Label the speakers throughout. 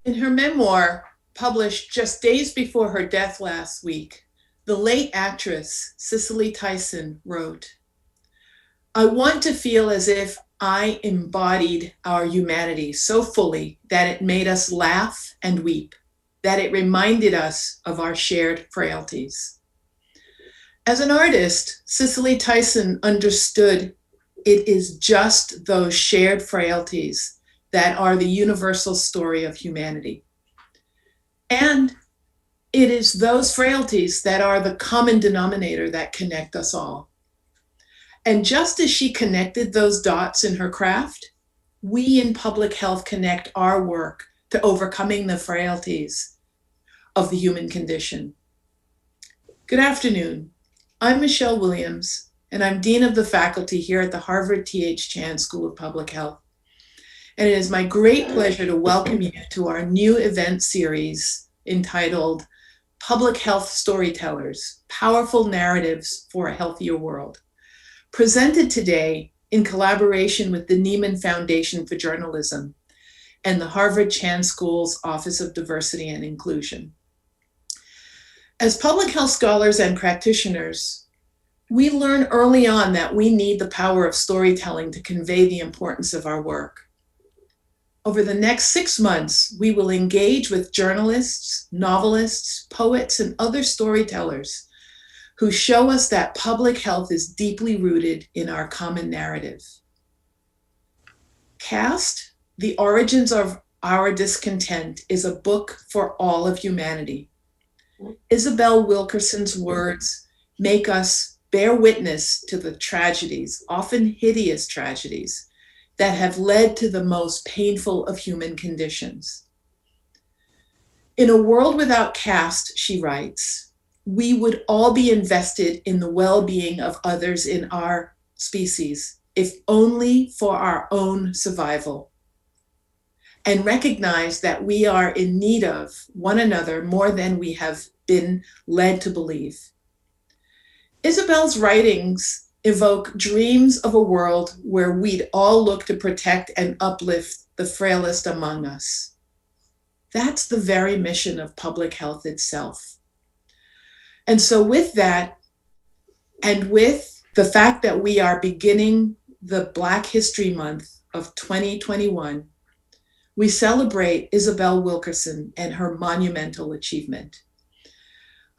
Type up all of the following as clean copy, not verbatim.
Speaker 1: In her memoir, published just days before her death last week, the late actress Cicely Tyson wrote, "I want to feel as if I embodied our humanity so fully that it made us laugh and weep, that it reminded us of our shared frailties." As an artist, Cicely Tyson understood it is just those shared frailties that are the universal story of humanity. And it is those frailties that are the common denominator that connect us all. And just as she connected those dots in her craft, we in public health connect our work to overcoming the frailties of the human condition. Good afternoon. I'm Michelle Williams, and I'm Dean of the Faculty here at the Harvard T.H. Chan School of Public Health. And it is my great pleasure to welcome you to our new event series entitled Public Health Storytellers, Powerful Narratives for a Healthier World, presented today in collaboration with the Nieman Foundation for Journalism and the Harvard Chan School's Office of Diversity and Inclusion. As public health scholars and practitioners, we learn early on that we need the power of storytelling to convey the importance of our work. Over the next 6 months, we will engage with journalists, novelists, poets, and other storytellers who show us that public health is deeply rooted in our common narrative. Caste, The Origins of Our Discontent, is a book for all of humanity. Isabel Wilkerson's words make us bear witness to the tragedies, often hideous tragedies, that have led to the most painful of human conditions. In a world without caste, she writes, we would all be invested in the well-being of others in our species, if only for our own survival, and recognize that we are in need of one another more than we have been led to believe. Isabel's writings evoke dreams of a world where we'd all look to protect and uplift the frailest among us. That's the very mission of public health itself. And so with that, and with the fact that we are beginning the Black History Month of 2021, we celebrate Isabel Wilkerson and her monumental achievement.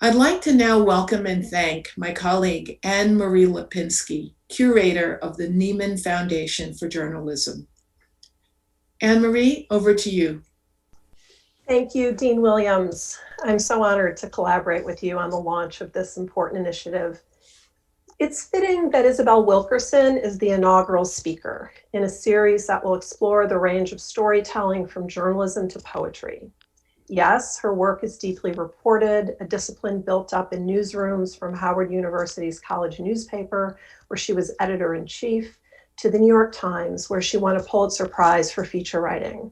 Speaker 1: I'd like to now welcome and thank my colleague Anne-Marie Lipinski, curator of the Nieman Foundation for Journalism. Anne-Marie, over to you.
Speaker 2: Thank you, Dean Williams. I'm so honored to collaborate with you on the launch of this important initiative. It's fitting that Isabel Wilkerson is the inaugural speaker in a series that will explore the range of storytelling from journalism to poetry. Yes, her work is deeply reported, a discipline built up in newsrooms from Howard University's college newspaper, where she was editor-in-chief, to the New York Times, where she won a Pulitzer Prize for feature writing.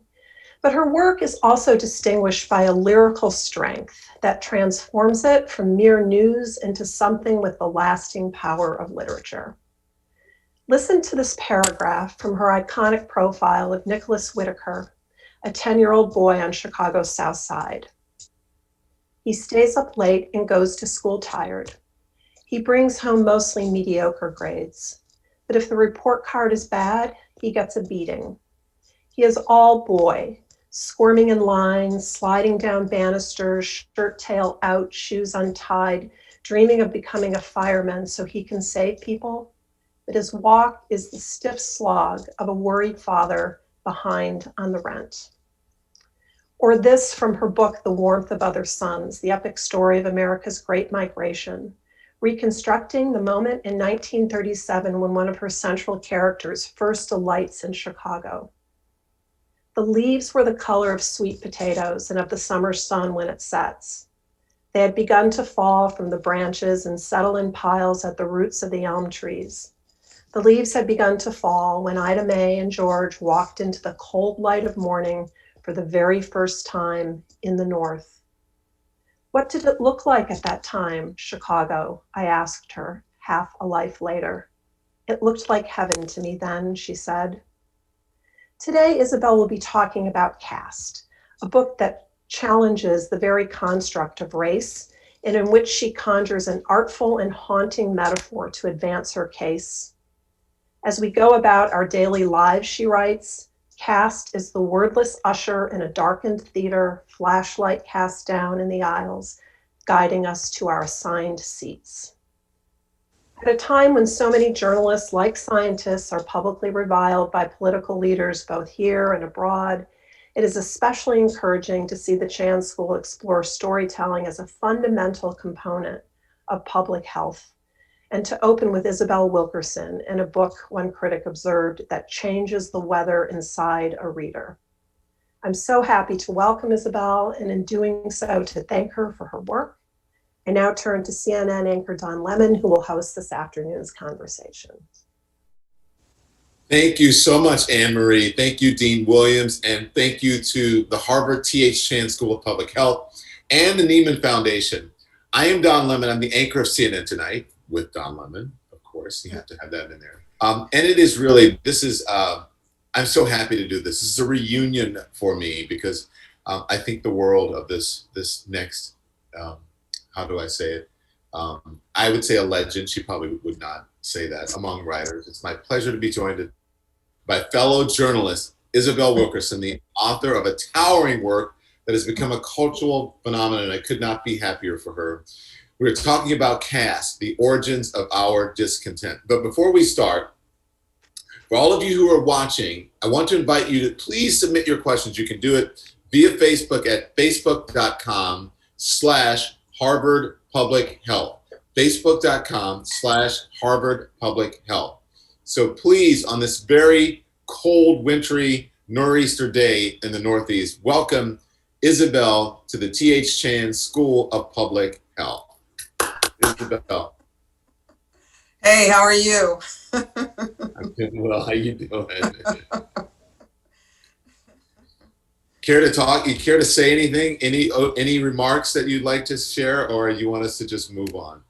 Speaker 2: But her work is also distinguished by a lyrical strength that transforms it from mere news into something with the lasting power of literature. Listen to this paragraph from her iconic profile of Nicholas Whitaker, a 10-year-old boy on Chicago's South Side. He stays up late and goes to school tired. He brings home mostly mediocre grades, but if the report card is bad, he gets a beating. He is all boy, squirming in lines, sliding down banisters, shirt tail out, shoes untied, dreaming of becoming a fireman so he can save people. But his walk is the stiff slog of a worried father behind on the rent. Or this from her book, The Warmth of Other Suns, the epic story of America's Great Migration, reconstructing the moment in 1937 when one of her central characters first alights in Chicago. The leaves were the color of sweet potatoes and of the summer sun when it sets. They had begun to fall from the branches and settle in piles at the roots of the elm trees. The leaves had begun to fall when Ida Mae and George walked into the cold light of morning for the very first time in the North. What did it look like at that time, Chicago? I asked her, half a life later. It looked like heaven to me then, she said. Today, Isabel will be talking about caste, a book that challenges the very construct of race and in which she conjures an artful and haunting metaphor to advance her case. As we go about our daily lives, she writes, caste is the wordless usher in a darkened theater, flashlight cast down in the aisles, guiding us to our assigned seats. At a time when so many journalists, like scientists, are publicly reviled by political leaders both here and abroad, it is especially encouraging to see the Chan School explore storytelling as a fundamental component of public health, and to open with Isabel Wilkerson in a book, one critic observed, that changes the weather inside a reader. I'm so happy to welcome Isabel, and in doing so, to thank her for her work. I now turn to CNN anchor Don Lemon, who will host this afternoon's conversation.
Speaker 3: Thank you so much, Anne-Marie. Thank you, Dean Williams, and thank you to the Harvard T.H. Chan School of Public Health and the Nieman Foundation. I am Don Lemon. I'm the anchor of CNN Tonight with Don Lemon, of course. You have to have that in there. And it is really, I'm so happy to do this. This is a reunion for me because I think the world of this next, how do I say it? I would say a legend. She probably would not say that among writers. It's my pleasure to be joined by fellow journalist Isabel Wilkerson, the author of a towering work that has become a cultural phenomenon. I could not be happier for her. We're talking about Caste, the origins of our discontent. But before we start, for all of you who are watching, I want to invite you to please submit your questions. You can do it via Facebook at facebook.com/Harvard Public Health. Facebook.com/Harvard Public Health. So please, on this very cold, wintry, nor'easter day in the Northeast, welcome Isabel to the T.H. Chan School of Public Health. Isabel.
Speaker 4: Hey, how are you?
Speaker 3: I'm doing well. How you doing? Care to talk? You care to say anything? Any remarks that you'd like to share, or you want us to just move on?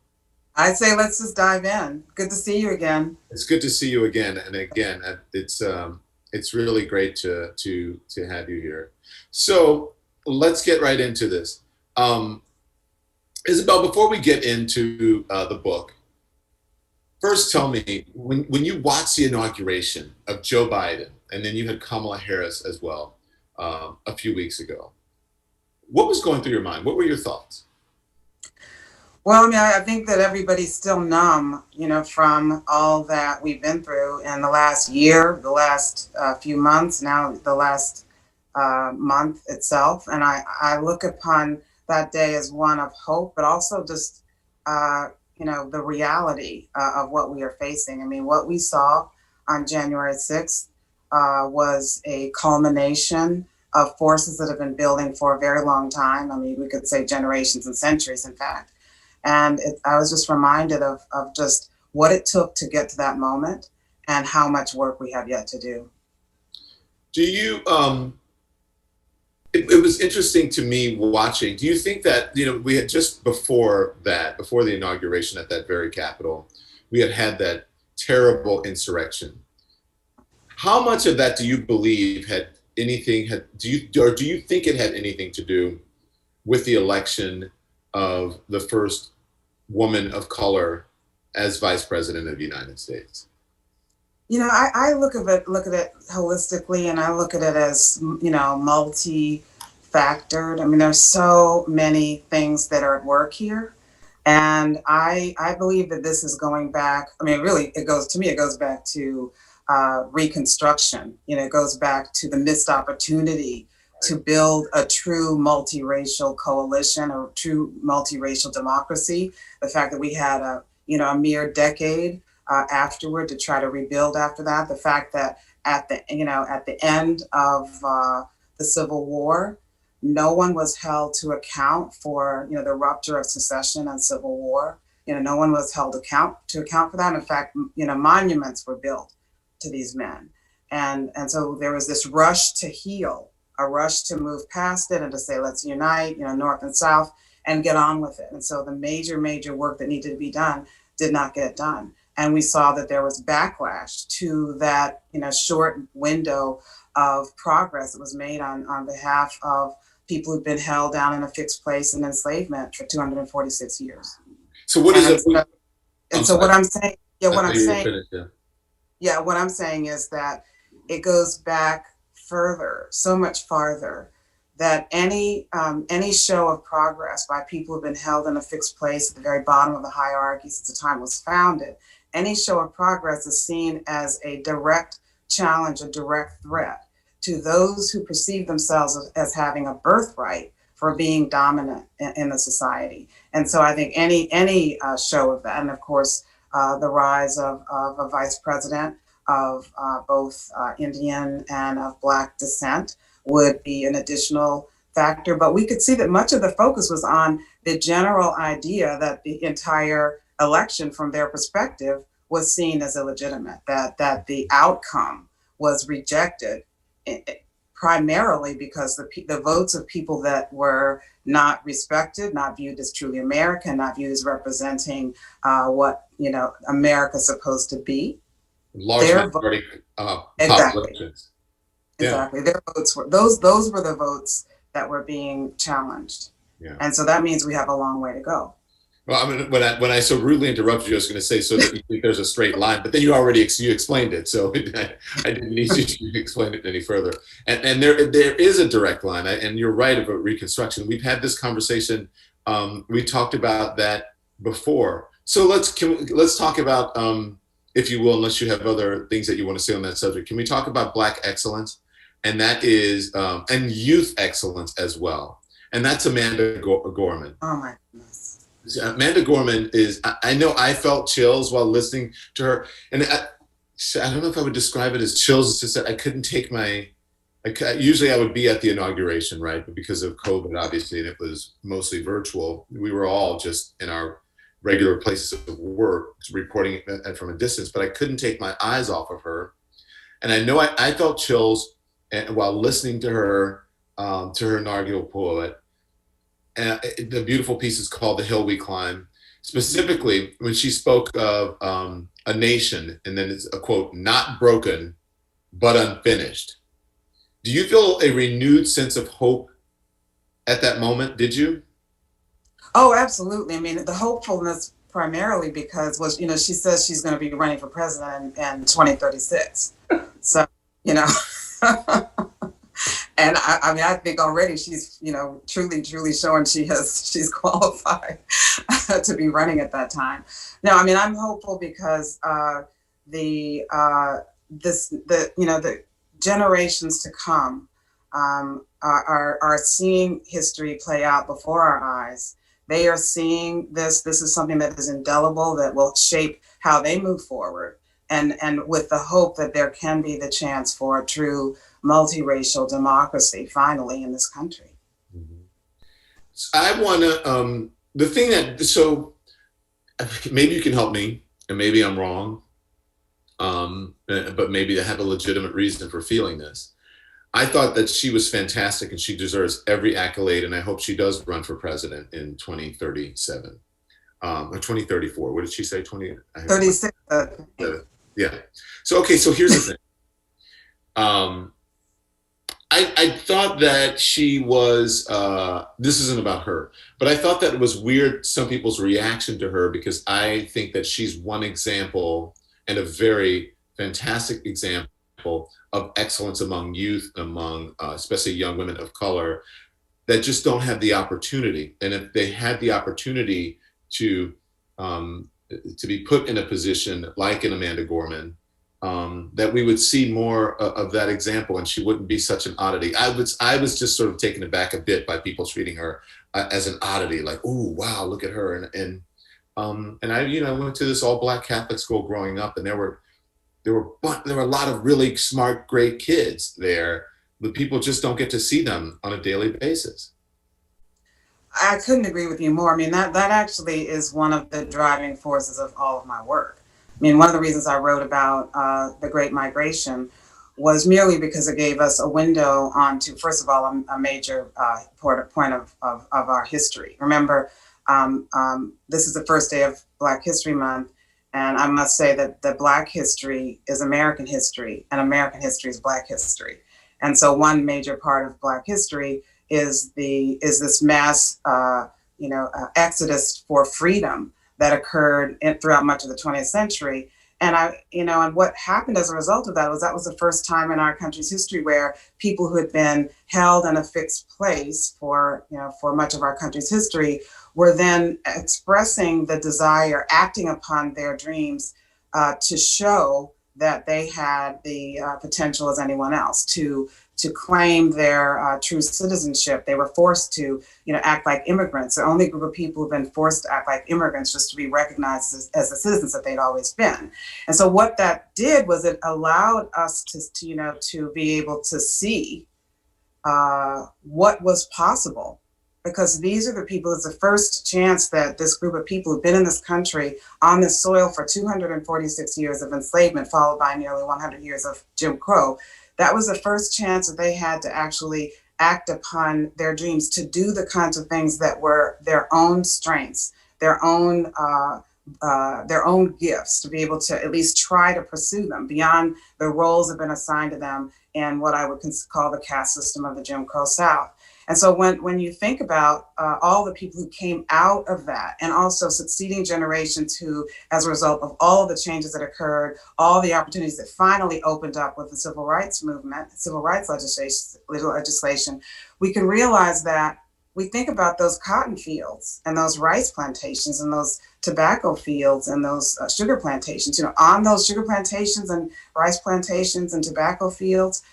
Speaker 4: I'd say let's just dive in. Good to see you again.
Speaker 3: It's good to see you again, and again, it's really great to have you here. So let's get right into this. Isabel, before we get into the book, first tell me, when you watched the inauguration of Joe Biden, and then you had Kamala Harris as well a few weeks ago, what was going through your mind? What were your thoughts?
Speaker 4: Well, I mean, I think that everybody's still numb, from all that we've been through in the last year, the last few months, now the last month itself. And I look upon that day as one of hope, but also just, the reality of what we are facing. I mean, what we saw on January 6th was a culmination of forces that have been building for a very long time. I mean, we could say generations and centuries, in fact. And I was just reminded of just what it took to get to that moment and how much work we have yet to do.
Speaker 3: Do you, it was interesting to me watching, do you think that, we had just before the inauguration at that very Capitol, we had that terrible insurrection. How much of that do you believe do you think it had anything to do with the election of the first woman of color as vice president of the United States?
Speaker 4: I look at it holistically, and I look at it as, multi-factored. I mean, there's so many things that are at work here. And I believe that this is going back. I mean, really, it goes back to Reconstruction. It goes back to the missed opportunity to build a true multiracial coalition, a true multiracial democracy. The fact that we had a mere decade afterward to try to rebuild after that. The fact that at the end of the Civil War, no one was held to account for the rupture of secession and Civil War. No one was held to account for that. In fact, monuments were built to these men, and so there was this rush to heal, a rush to move past it and to say, let's unite, North and South, and get on with it. And so the major work that needed to be done did not get done. And we saw that there was backlash to that, short window of progress that was made on behalf of people who've been held down in a fixed place in enslavement for 246 years.
Speaker 3: So what is it?
Speaker 4: And so what I'm saying, what I'm saying is that it goes back further, so much farther, that any show of progress by people who've been held in a fixed place at the very bottom of the hierarchy since the time it was founded, any show of progress is seen as a direct challenge, a direct threat to those who perceive themselves as having a birthright for being dominant in the society. And so I think any show of that, and of course, the rise of a vice president of both Indian and of Black descent would be an additional factor. But we could see that much of the focus was on the general idea that the entire election, from their perspective, was seen as illegitimate, that the outcome was rejected primarily because the votes of people that were not respected, not viewed as truly American, not viewed as representing what America's supposed to be.
Speaker 3: Large majority populations.
Speaker 4: Exactly. Their votes were those were the votes that were being challenged. Yeah. And so that means we have a long way to go.
Speaker 3: Well, I mean, when I so rudely interrupted you, I was going to say so that you think there's a straight line, but then you already explained it, so I didn't need you to explain it any further. And there is a direct line, and you're right about Reconstruction. We've had this conversation. We talked about that before. So let's talk about, if you will, unless you have other things that you want to say on that subject. Can we talk about Black excellence, and that is and youth excellence as well, and that's Amanda Gorman.
Speaker 4: Oh my goodness.
Speaker 3: Amanda Gorman is, I know I felt chills while listening to her. And I don't know if I would describe it as chills. It's just that I couldn't take usually I would be at the inauguration, right? But because of COVID, obviously, and it was mostly virtual, we were all just in our regular places of work, reporting from a distance, but I couldn't take my eyes off of her. And I know I felt chills while listening to her inaugural poet. And the beautiful piece is called The Hill We Climb. Specifically, when she spoke of a nation, and then it's a quote, not broken, but unfinished. Do you feel a renewed sense of hope at that moment? Did you?
Speaker 4: Oh, absolutely. I mean, the hopefulness primarily because she says she's going to be running for president in 2036. So, and I think already she's, truly showing she's qualified to be running at that time. No, I mean, I'm hopeful because the generations to come are seeing history play out before our eyes. They are seeing this. This is something that is indelible, that will shape how they move forward. And with the hope that there can be the chance for a true multiracial democracy finally in this country.
Speaker 3: Mm-hmm. So I want to, so maybe you can help me, and maybe I'm wrong, but maybe I have a legitimate reason for feeling this. I thought that she was fantastic and she deserves every accolade, and I hope she does run for president in 2037 or 2034. What did she say?
Speaker 4: 36.
Speaker 3: Yeah. So, okay. So here's the thing. I thought that she was, this isn't about her, but I thought that it was weird, some people's reaction to her, because I think that she's one example, and a very fantastic example, of excellence among youth, among especially young women of color that just don't have the opportunity. And if they had the opportunity to be put in a position like an Amanda Gorman, that we would see more of that example, and she wouldn't be such an oddity. I was just sort of taken aback a bit by people treating her as an oddity, like, "Ooh, wow, look at her." And I went to this all Black Catholic school growing up, and there were a lot of really smart, great kids there, but people just don't get to see them on a daily basis.
Speaker 4: I couldn't agree with you more. I mean, that actually is one of the driving forces of all of my work. I mean, one of the reasons I wrote about the Great Migration was merely because it gave us a window onto, first of all, a major point of our history. Remember, this is the first day of Black History Month, And I must say that Black history is American history, and American history is Black history. And so one major part of Black history is this mass exodus for freedom that occurred throughout much of the 20th century. And and what happened as a result of that was the first time in our country's history where people who had been held in a fixed place for much of our country's history were then expressing the desire, acting upon their dreams to show that they had the potential as anyone else to claim their true citizenship. They were forced to, act like immigrants. The only group of people who've been forced to act like immigrants just to be recognized as the citizens that they'd always been. And so what that did was it allowed us to be able to see what was possible. Because these are the people, it's the first chance that this group of people who've been in this country on this soil for 246 years of enslavement, followed by nearly 100 years of Jim Crow, that was the first chance that they had to actually act upon their dreams, to do the kinds of things that were their own strengths, their own gifts, to be able to at least try to pursue them beyond the roles that have been assigned to them in what I would call the caste system of the Jim Crow South. And so when you think about all the people who came out of that, and also succeeding generations who, as a result of all of the changes that occurred, all the opportunities that finally opened up with the civil rights movement, civil rights legislation, we can realize that we think about those cotton fields and those rice plantations and those tobacco fields and those sugar plantations. On those sugar plantations and rice plantations and tobacco fields,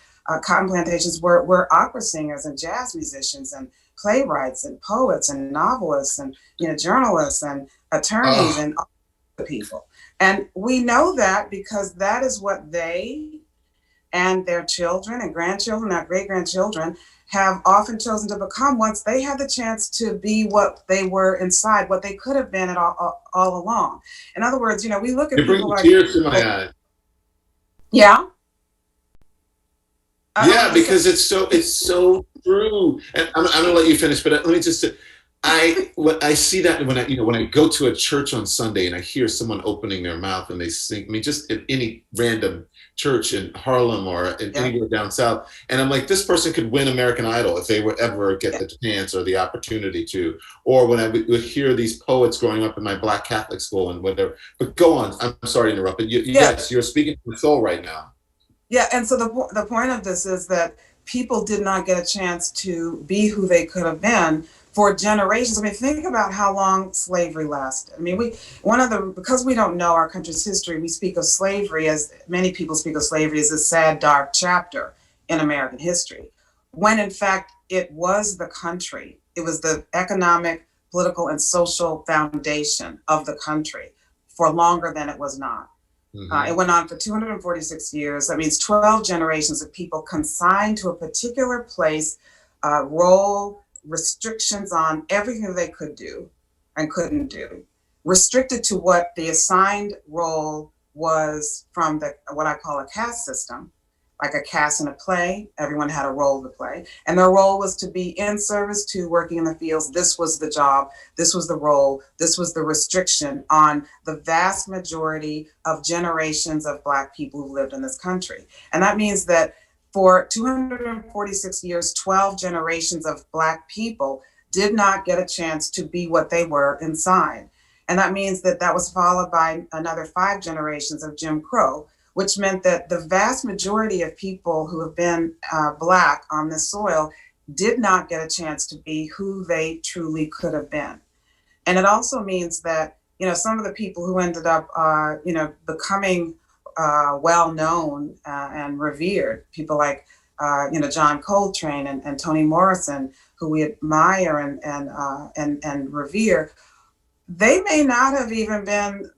Speaker 4: cotton plantations were opera singers and jazz musicians and playwrights and poets and novelists and journalists and attorneys and all the people. And we know that because that is what they and their children and grandchildren, our great-grandchildren, have often chosen to become once they had the chance to be what they were inside, what they could have been all along. In other words, we look at people like—
Speaker 3: tears to my eyes.
Speaker 4: Yeah.
Speaker 3: Yeah, because it's so true. And I'm gonna let you finish, but let me just say, I see that when I go to a church on Sunday and I hear someone opening their mouth and they sing, just in any random church in Harlem or anywhere down south, and I'm like, this person could win American Idol if they would ever get the chance or the opportunity to. Or when I would hear these poets growing up in my Black Catholic school and whatever. But go on. I'm sorry to interrupt, but yes, you're speaking to the soul right now.
Speaker 4: Yeah, and so the point of this is that people did not get a chance to be who they could have been for generations. Think about how long slavery lasted. Because we don't know our country's history, we speak of slavery, as many people speak of slavery, as a sad, dark chapter in American history, when in fact it was the country. It was the economic, political, and social foundation of the country for longer than it was not. Mm-hmm. It went on for 246 years. That means 12 generations of people consigned to a particular place, role, restrictions on everything that they could do and couldn't do, restricted to what the assigned role was from what I call a caste system, like a caste in a play. Everyone had a role to play, and their role was to be in service to working in the fields. This was the job, this was the role, this was the restriction on the vast majority of generations of Black people who lived in this country. And that means that for 246 years, 12 generations of Black people did not get a chance to be what they were inside. And that means that was followed by another 5 generations of Jim Crow, which meant that the vast majority of people who have been Black on this soil did not get a chance to be who they truly could have been. And it also means that, some of the people who ended up, becoming well-known and revered, people like, John Coltrane and Toni Morrison, who we admire and revere, they may not have even been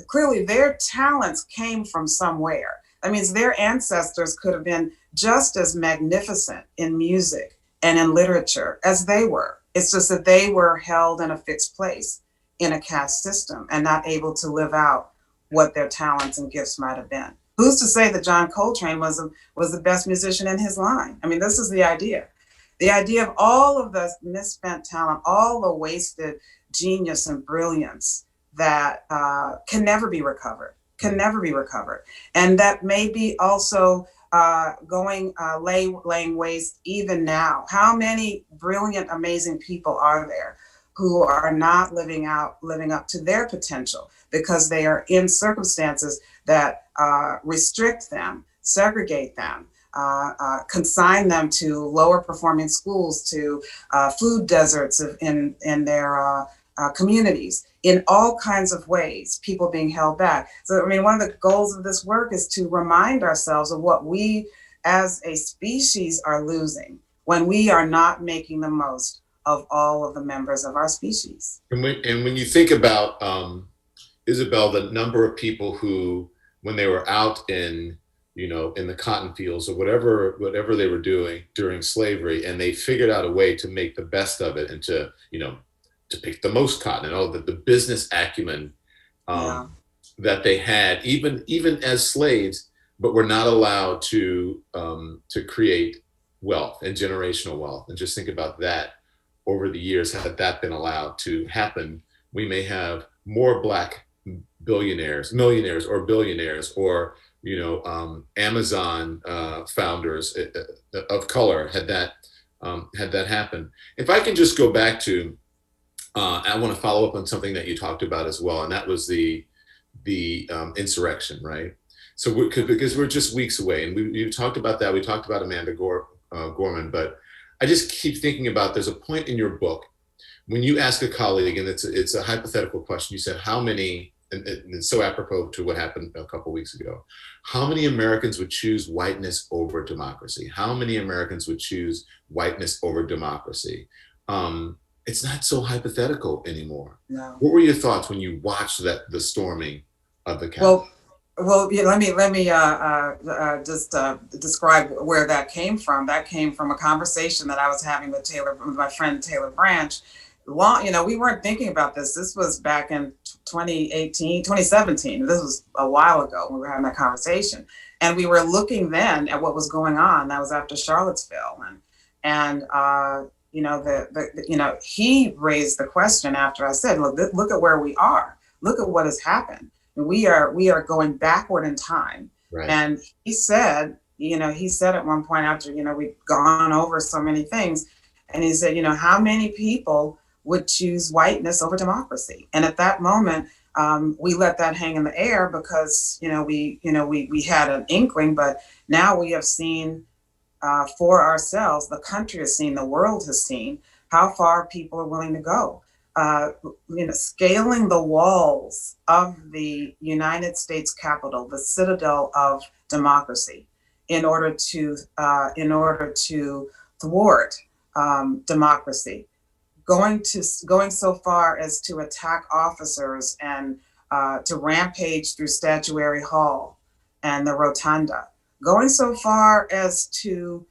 Speaker 4: clearly their talents came from somewhere. That means their ancestors could have been just as magnificent in music and in literature as they were. It's just that they were held in a fixed place in a caste system and not able to live out what their talents and gifts might have been. Who's to say that John Coltrane was the best musician in his line? This is the idea. The idea of all of the misspent talent, all the wasted genius and brilliance that can never be recovered, and that may be also laying waste even now. How many brilliant, amazing people are there who are not living up to their potential because they are in circumstances that restrict them, segregate them, consign them to lower performing schools, to food deserts in their communities, in all kinds of ways, people being held back. So, I mean, one of the goals of this work is to remind ourselves of what we as a species are losing when we are not making the most of all of the members of our species.
Speaker 3: And when you think about, Isabel, the number of people who, when they were out in the cotton fields or whatever they were doing during slavery, and they figured out a way to make the best of it and to pick the most cotton, and all the business acumen that they had, even as slaves, but were not allowed to create wealth and generational wealth. And just think about that over the years. Had that been allowed to happen, we may have more Black millionaires, or billionaires, or Amazon founders of color had that happen. If I can just go back to, I want to follow up on something that you talked about as well, and that was the insurrection, right? So because we're just weeks away, and you talked about that. We talked about Amanda Gorman, but I just keep thinking about, there's a point in your book when you ask a colleague, and it's a hypothetical question. You said, how many, and it's so apropos to what happened a couple of weeks ago, how many Americans would choose whiteness over democracy? How many Americans would choose whiteness over democracy? It's not so hypothetical anymore.
Speaker 4: No.
Speaker 3: What were your thoughts when you watched the storming of the Capitol?
Speaker 4: Well, yeah, let me just describe where that came from. That came from a conversation that I was having with my friend Taylor Branch. We weren't thinking about this. This was back in 2017. This was a while ago when we were having that conversation, and we were looking then at what was going on. That was after Charlottesville, and he raised the question after I said, look at where we are. Look at what has happened. We are going backward in time.
Speaker 3: Right.
Speaker 4: And he said at one point after, we've gone over so many things, and he said, how many people would choose whiteness over democracy? And at that moment, we let that hang in the air because, we had an inkling, but now we have seen for ourselves, the country has seen, the world has seen how far people are willing to go. Scaling the walls of the United States Capitol, the citadel of democracy, in order to thwart democracy, going so far as to attack officers and to rampage through Statuary Hall and the Rotunda, going so far as to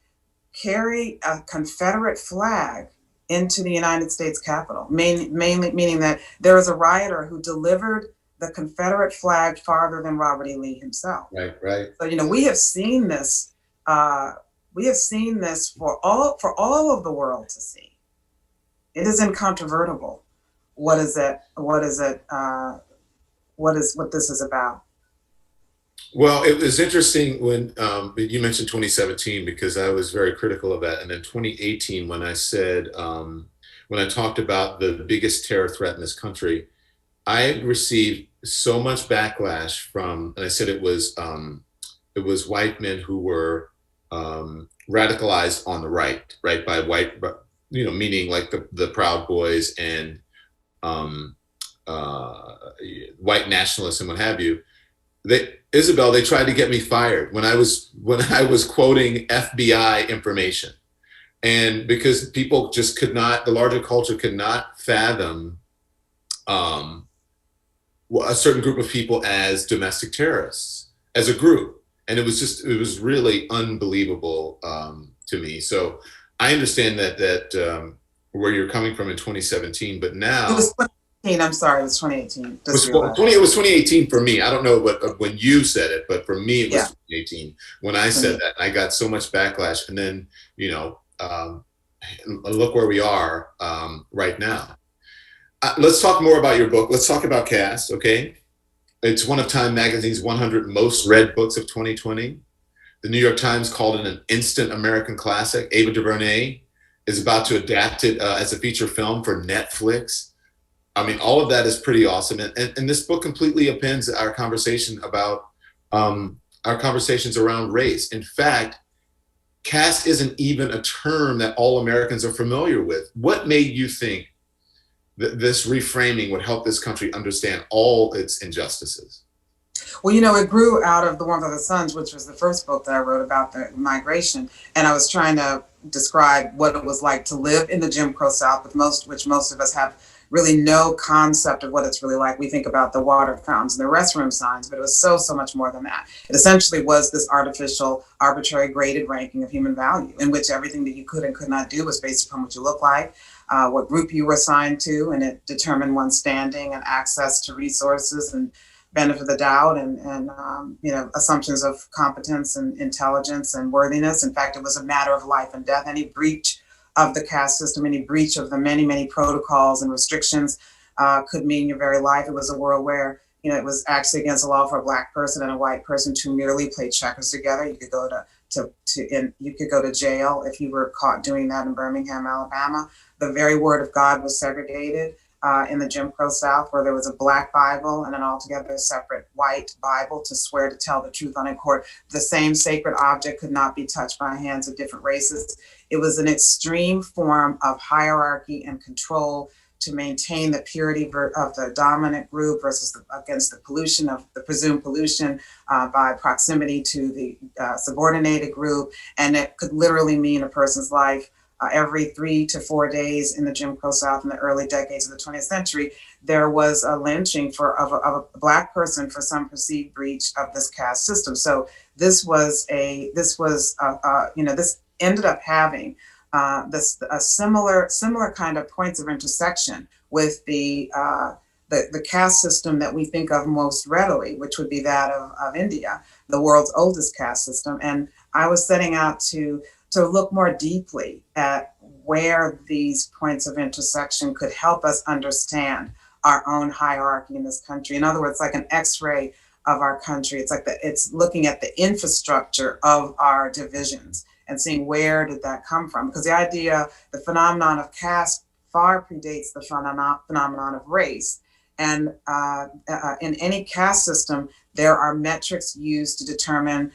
Speaker 4: carry a Confederate flag into the United States Capitol, mainly meaning that there was a rioter who delivered the Confederate flag farther than Robert E. Lee himself.
Speaker 3: Right.
Speaker 4: So we have seen this. We have seen this for all of the world to see. It is incontrovertible. What this is about.
Speaker 3: Well, it was interesting when you mentioned 2017, because I was very critical of that. And then 2018, when I said, when I talked about the biggest terror threat in this country, I received so much backlash from, and I said it was white men who were radicalized on the right by white, meaning like the Proud Boys and white nationalists and what have you. Isabel, they tried to get me fired when I was quoting FBI information, and because people just could not, the larger culture could not fathom a certain group of people as domestic terrorists, as a group, and it was really unbelievable to me. So I understand that where you're coming from in 2017, but now.
Speaker 4: I'm sorry, it was 2018.
Speaker 3: It was 2018 for me. I don't know when you said it, but for me, it was 2018 when I said that. I got so much backlash. And then, look where we are right now. Let's talk more about your book. Let's talk about Caste, okay? It's one of Time Magazine's 100 most read books of 2020. The New York Times called it an instant American classic. Ava DuVernay is about to adapt it as a feature film for Netflix. I mean, all of that is pretty awesome. And this book completely upends our conversation about our conversations around race. In fact, caste isn't even a term that all Americans are familiar with. What made you think that this reframing would help this country understand all its injustices?
Speaker 4: Well, you know, it grew out of The Warmth of the Suns, which was the first book that I wrote about the migration. And I was trying to describe what it was like to live in the Jim Crow South, which most of us have really no concept of what it's really like. We think about the water fountains and the restroom signs, but it was so much more than that. It essentially was this artificial, arbitrary graded ranking of human value, in which everything that you could and could not do was based upon what you look like, what group you were assigned to, and it determined one's standing and access to resources and benefit of the doubt and you know, assumptions of competence and intelligence and worthiness. In fact, it was a matter of life and death. Any breach of the caste system, any breach of the many protocols and restrictions could mean your very life. It was a world where, you know, it was actually against the law for a Black person and a white person to merely play checkers together. You could go you could go to jail if you were caught doing that in Birmingham, Alabama. The very word of God was segregated in the Jim Crow South, where there was a Black Bible and an altogether separate white Bible to swear to tell the truth on in court. The same sacred object could not be touched by hands of different races. It was an extreme form of hierarchy and control to maintain the purity of the dominant group versus against the pollution of the presumed pollution by proximity to the subordinated group. And it could literally mean a person's life. Every 3 to 4 days in the Jim Crow South in the early decades of the 20th century, there was a lynching of a Black person for some perceived breach of this caste system. So this ended up having a similar kind of points of intersection with the caste system that we think of most readily, which would be that of India, the world's oldest caste system. And I was setting out to look more deeply at where these points of intersection could help us understand our own hierarchy in this country. In other words, like an X-ray of our country. It's looking at the infrastructure of our divisions and seeing where did that come from. Because the phenomenon of caste far predates the phenomenon of race. And in any caste system, there are metrics used to determine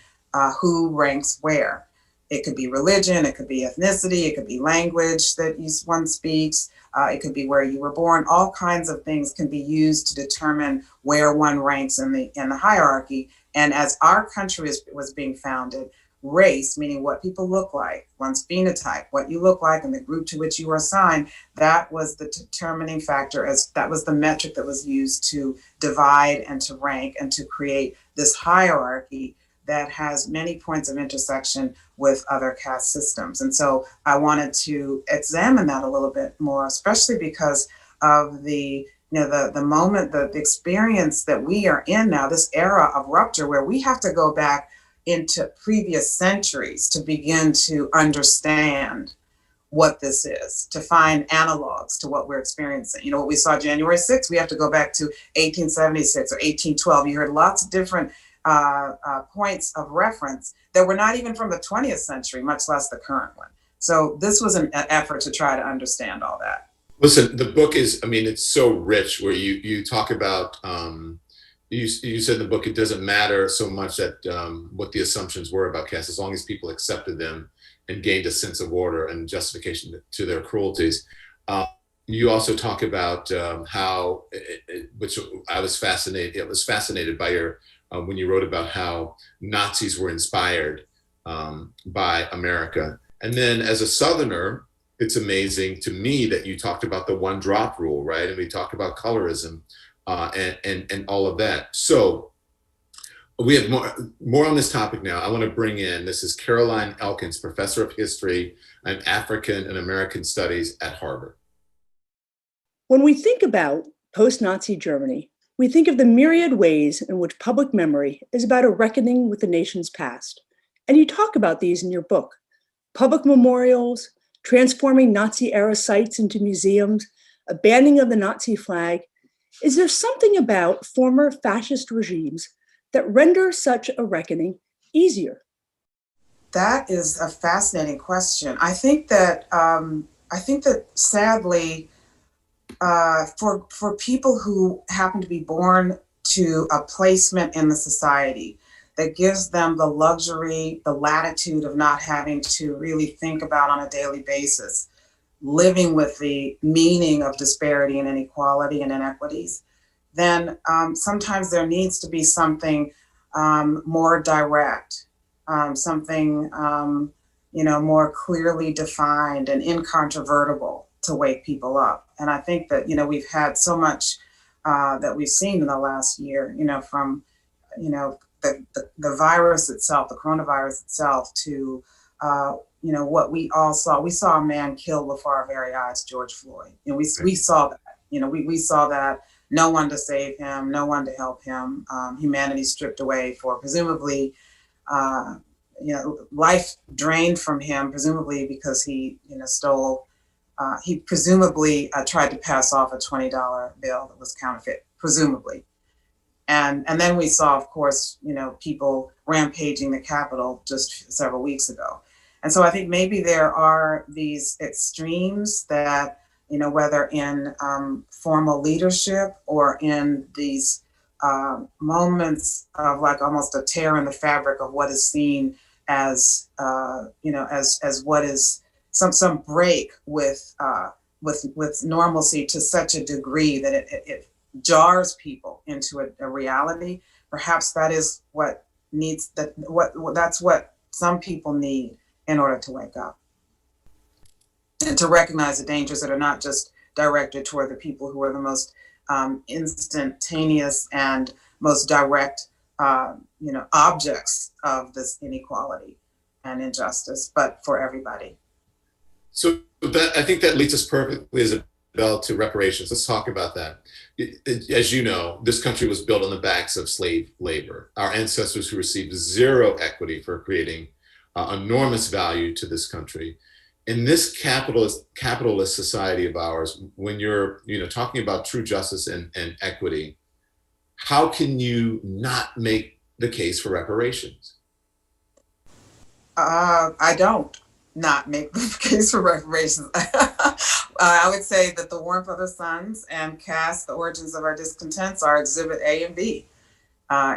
Speaker 4: who ranks where. It could be religion, it could be ethnicity, it could be language that one speaks, it could be where you were born. All kinds of things can be used to determine where one ranks in the hierarchy. And as our country was being founded, race, meaning what people look like, one's phenotype, what you look like, and the group to which you were assigned, that was the determining factor, as that was the metric that was used to divide and to rank and to create this hierarchy that has many points of intersection with other caste systems. And so I wanted to examine that a little bit more, especially because of the moment, the experience that we are in now, this era of rupture where we have to go back into previous centuries to begin to understand what this is, to find analogs to what we're experiencing. You know, what we saw January 6th, we have to go back to 1876 or 1812. You heard lots of different points of reference that were not even from the 20th century, much less the current one. So this was an effort to try to understand all that.
Speaker 3: Listen, the book is, I mean, it's so rich where you talk about, you said in the book, it doesn't matter so much that what the assumptions were about caste, as long as people accepted them and gained a sense of order and justification to their cruelties. You also talk about how, which I was fascinated by your, when you wrote about how Nazis were inspired by America. And then as a Southerner, it's amazing to me that you talked about the one drop rule, right? And we talked about colorism and all of that. So we have more on this topic now. I want to bring in, this is Caroline Elkins, professor of history and African and American studies at Harvard.
Speaker 5: When we think about post-Nazi Germany, we think of the myriad ways in which public memory is about a reckoning with the nation's past. And you talk about these in your book: public memorials, transforming Nazi-era sites into museums, a banning of the Nazi flag. Is there something about former fascist regimes that render such a reckoning easier?
Speaker 4: That is a fascinating question. I think that sadly, for people who happen to be born to a placement in the society that gives them the luxury, the latitude of not having to really think about on a daily basis, living with the meaning of disparity and inequality and inequities, then sometimes there needs to be something more direct, something more clearly defined and incontrovertible to wake people up. And I think that we've had so much that we've seen in the last year, from the virus itself, the coronavirus itself, to what we all saw. We saw a man killed before our very eyes, George Floyd, and we saw that. We saw that. No one to save him, no one to help him. Humanity stripped away for presumably, life drained from him, presumably because he, stole. He presumably tried to pass off a $20 bill that was counterfeit, presumably. And then we saw, of course, people rampaging the Capitol just several weeks ago. And so I think maybe there are these extremes that, whether in formal leadership or in these moments of like almost a tear in the fabric of what is seen as, as what is some break with normalcy to such a degree that it jars people into a reality. Perhaps that is what needs that's what some people need in order to wake up and to recognize the dangers that are not just directed toward the people who are the most instantaneous and most direct objects of this inequality and injustice, but for everybody.
Speaker 3: So I think that leads us perfectly, Isabel, to reparations. Let's talk about that. As you know, this country was built on the backs of slave labor. Our ancestors who received zero equity for creating enormous value to this country. In this capitalist society of ours, when you're talking about true justice and equity, how can you not make the case for reparations?
Speaker 4: I don't not make the case for reparations. I would say that the Warren Brothers Sons and Caste, the origins of our discontents, are exhibit A and B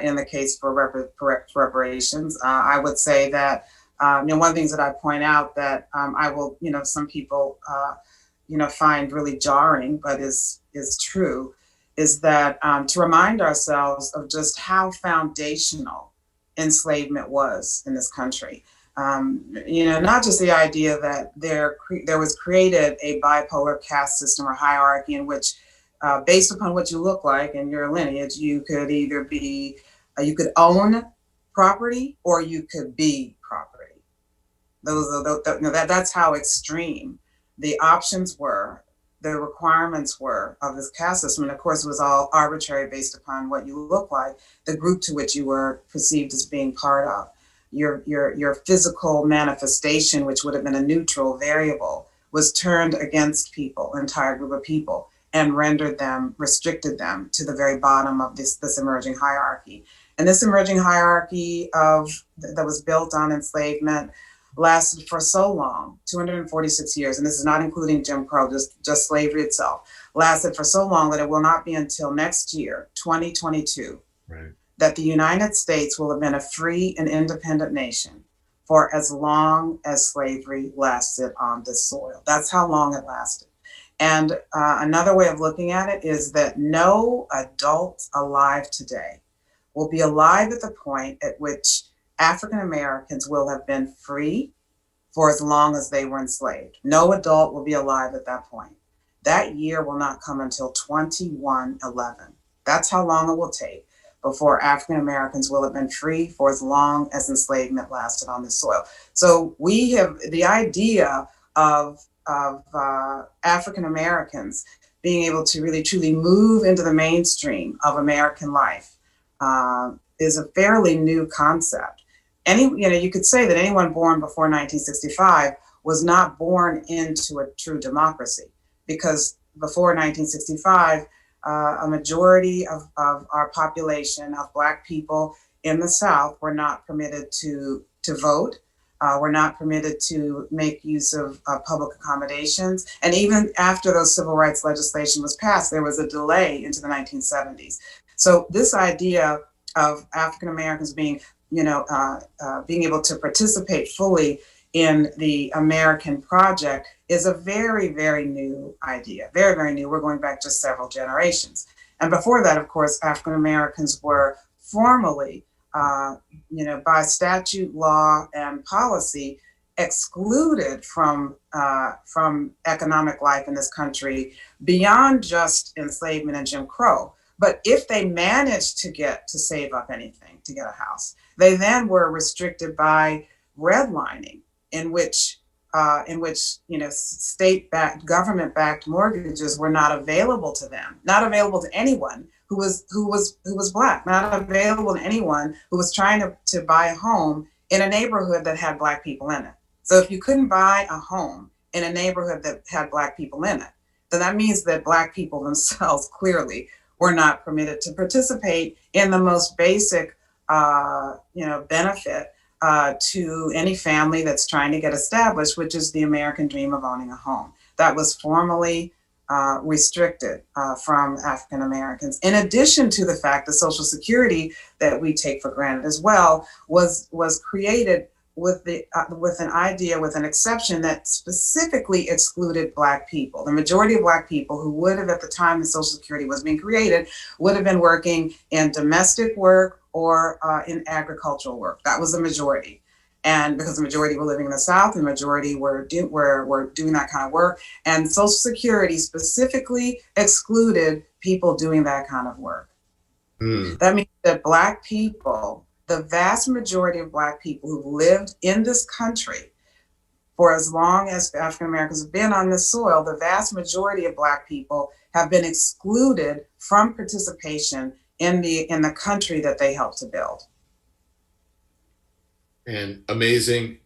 Speaker 4: in the case for reparations. I would say that one of the things that I point out that I will, some people, find really jarring, but is true, is that to remind ourselves of just how foundational enslavement was in this country. Not just the idea that there was created a bipolar caste system or hierarchy in which, based upon what you look like and your lineage, you could either be, you could own property or you could be property. That's how extreme the options were, the requirements were of this caste system. And of course, it was all arbitrary based upon what you look like, the group to which you were perceived as being part of. Your physical manifestation, which would have been a neutral variable, was turned against people, an entire group of people, and restricted them to the very bottom of this emerging hierarchy. And this emerging hierarchy that was built on enslavement lasted for so long, 246 years, and this is not including Jim Crow, just slavery itself, lasted for so long that it will not be until next year, 2022, right, that the United States will have been a free and independent nation for as long as slavery lasted on this soil. That's how long it lasted. And another way of looking at it is that no adult alive today will be alive at the point at which African Americans will have been free for as long as they were enslaved. No adult will be alive at that point. That year will not come until 2111. That's how long it will take before African Americans will have been free for as long as enslavement lasted on this soil. So we have the idea of African Americans being able to really truly move into the mainstream of American life is a fairly new concept. You could say that anyone born before 1965 was not born into a true democracy, because before 1965, a majority of our population of Black people in the South were not permitted to vote, were not permitted to make use of public accommodations. And even after those civil rights legislation was passed, there was a delay into the 1970s. So this idea of African Americans being, being able to participate fully in the American project is a very, very new idea, very, very new. We're going back just several generations. And before that, of course, African Americans were formally, by statute, law, and policy, excluded from economic life in this country beyond just enslavement and Jim Crow. But if they managed to save up anything to get a house, they then were restricted by redlining, in which state-backed, government-backed mortgages were not available to them, not available to anyone who was Black, not available to anyone who was trying to buy a home in a neighborhood that had Black people in it. So if you couldn't buy a home in a neighborhood that had Black people in it, then that means that Black people themselves clearly were not permitted to participate in the most basic, benefit to any family that's trying to get established, which is the American dream of owning a home. That was formally restricted from African Americans. In addition to the fact that Social Security, that we take for granted as well, was created with an idea, with an exception that specifically excluded Black people. The majority of Black people who would have, at the time that Social Security was being created, would have been working in domestic work or in agricultural work. That was the majority. And because the majority were living in the South, the majority were doing that kind of work. And Social Security specifically excluded people doing that kind of work. That means that Black people, the vast majority of Black people who lived in this country for as long as African Americans have been on this soil, the vast majority of Black people have been excluded from participation in the country that they helped to build.
Speaker 3: And amazing,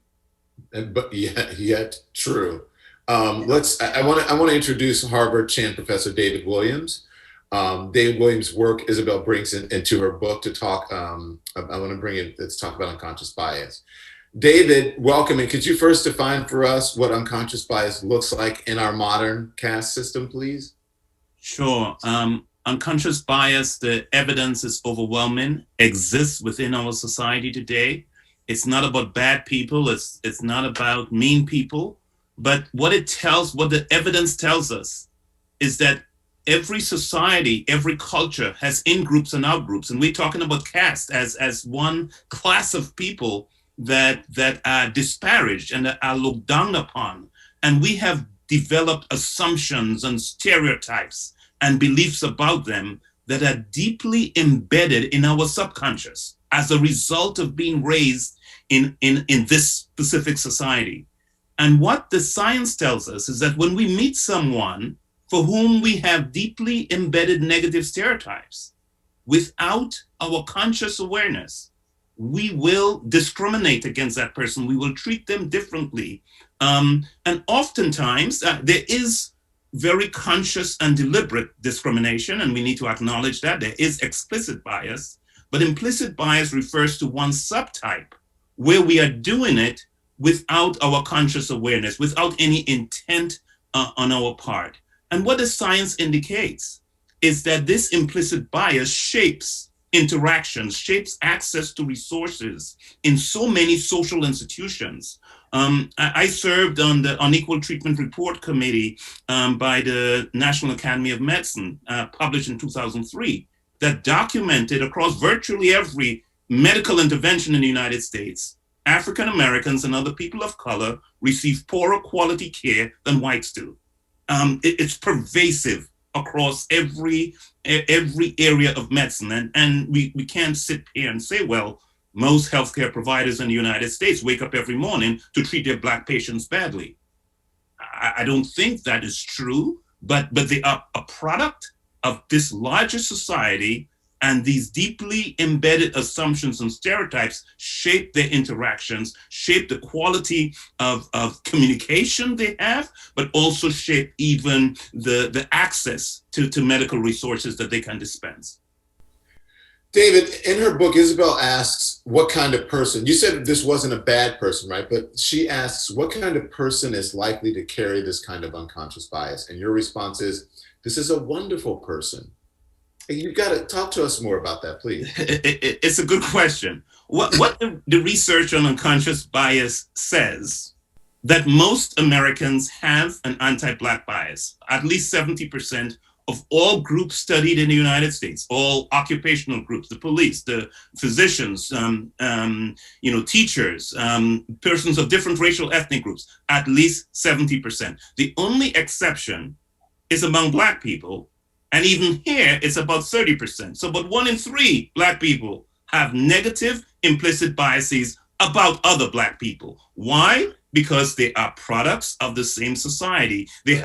Speaker 3: but yet true. I want to introduce Harvard Chan Professor David Williams. David Williams' work Isabel brings into her book to talk. Let's talk about unconscious bias. David, welcome, and could you first define for us what unconscious bias looks like in our modern caste system, please?
Speaker 6: Sure. Unconscious bias, the evidence is overwhelming, exists within our society today. It's not about bad people, it's not about mean people, but what the evidence tells us is that every society, every culture has in-groups and out-groups, and we're talking about caste as one class of people that are disparaged and that are looked down upon. And we have developed assumptions and stereotypes and beliefs about them that are deeply embedded in our subconscious as a result of being raised in this specific society. And what the science tells us is that when we meet someone for whom we have deeply embedded negative stereotypes, without our conscious awareness, we will discriminate against that person. We will treat them differently. And oftentimes there is very conscious and deliberate discrimination, and we need to acknowledge that. There is explicit bias, but implicit bias refers to one subtype where we are doing it without our conscious awareness, without any intent on our part. And what the science indicates is that this implicit bias shapes interactions, shapes access to resources in so many social institutions. I served on the Unequal Treatment Report Committee by the National Academy of Medicine, published in 2003, that documented across virtually every medical intervention in the United States, African Americans and other people of color receive poorer quality care than whites do. It's pervasive across every area of medicine. And we can't sit here and say, well, most healthcare providers in the United States wake up every morning to treat their Black patients badly. I don't think that is true, but they are a product of this larger society And these deeply embedded assumptions and stereotypes shape their interactions, shape the quality of communication they have, but also shape even the access to medical resources that they can dispense.
Speaker 3: David, in her book, Isabel asks what kind of person, you said this wasn't a bad person, right? But she asks what kind of person is likely to carry this kind of unconscious bias? And your response is, this is a wonderful person. You've got to talk to us more about that, please.
Speaker 6: It's a good question. What the research on unconscious bias says, that most Americans have an anti-Black bias. At least 70% of all groups studied in the United States, all occupational groups, the police, the physicians, teachers, persons of different racial ethnic groups, at least 70%. The only exception is among Black people. And even here, it's about 30%. So about 1 in 3 Black people have negative implicit biases about other Black people. Why? Because they are products of the same society. They've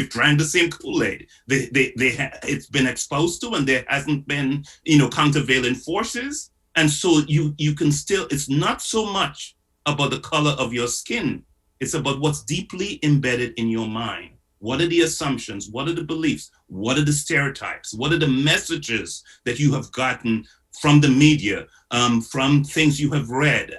Speaker 6: drank the same Kool-Aid. It's been exposed to, and there hasn't been, countervailing forces. And so you can still, it's not so much about the color of your skin. It's about what's deeply embedded in your mind. What are the assumptions? What are the beliefs? What are the stereotypes? What are the messages that you have gotten from the media, from things you have read,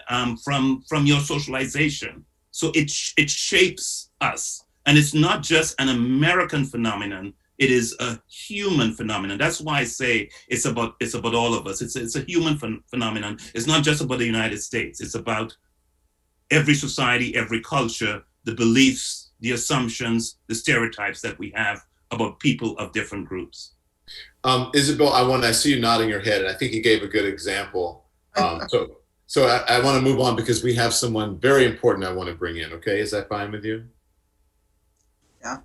Speaker 6: from your socialization? So it shapes us. And it's not just an American phenomenon. It is a human phenomenon. That's why I say it's about all of us. It's a human phenomenon. It's not just about the United States. It's about every society, every culture, the beliefs, the assumptions, the stereotypes that we have about people of different groups.
Speaker 3: Isabel, I see you nodding your head, and I think you gave a good example. So I want to move on because we have someone very important I want to bring in. Okay, is that fine with you?
Speaker 4: Yeah.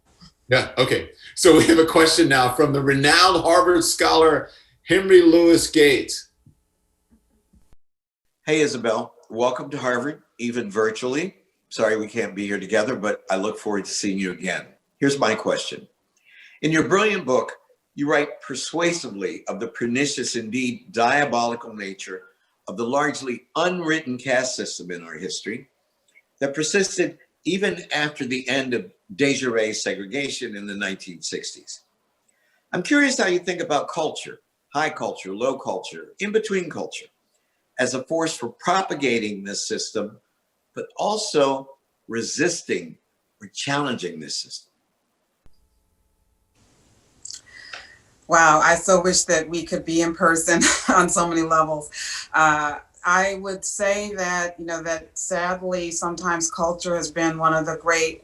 Speaker 3: Yeah, okay. So we have a question now from the renowned Harvard scholar, Henry Louis Gates.
Speaker 7: Hey, Isabel, welcome to Harvard, even virtually. Sorry we can't be here together, but I look forward to seeing you again. Here's my question. In your brilliant book, you write persuasively of the pernicious, indeed diabolical nature of the largely unwritten caste system in our history that persisted even after the end of de jure segregation in the 1960s. I'm curious how you think about culture, high culture, low culture, in-between culture, as a force for propagating this system, but also resisting or challenging this system.
Speaker 4: Wow, I so wish that we could be in person on so many levels. I would say that, that sadly, sometimes culture has been one of the great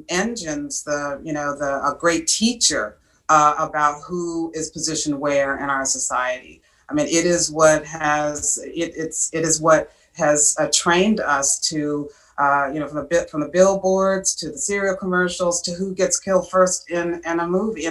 Speaker 4: engines, a great teacher about who is positioned where in our society. I mean, it is what has trained us to, from the billboards to the cereal commercials to who gets killed first in a movie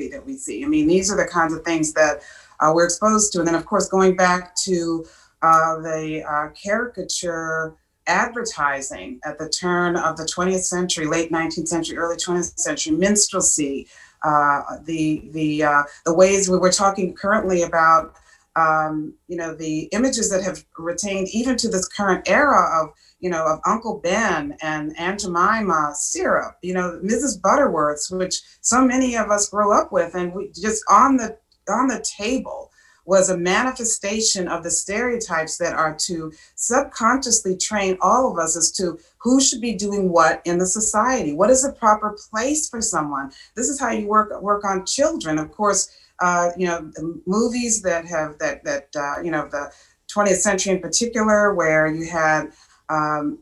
Speaker 4: that we see. I mean, these are the kinds of things that we're exposed to. And then, of course, going back to the caricature advertising at the turn of the 20th century, late 19th century, early 20th century, minstrelsy, the ways we were talking currently about, the images that have retained even to this current era of Uncle Ben and Aunt Jemima syrup, Mrs. Butterworth's, which so many of us grew up with, and we just on the table was a manifestation of the stereotypes that are to subconsciously train all of us as to who should be doing what in the society. What is the proper place for someone? This is how you work on children. Of course, the movies that have the 20th century in particular, where you had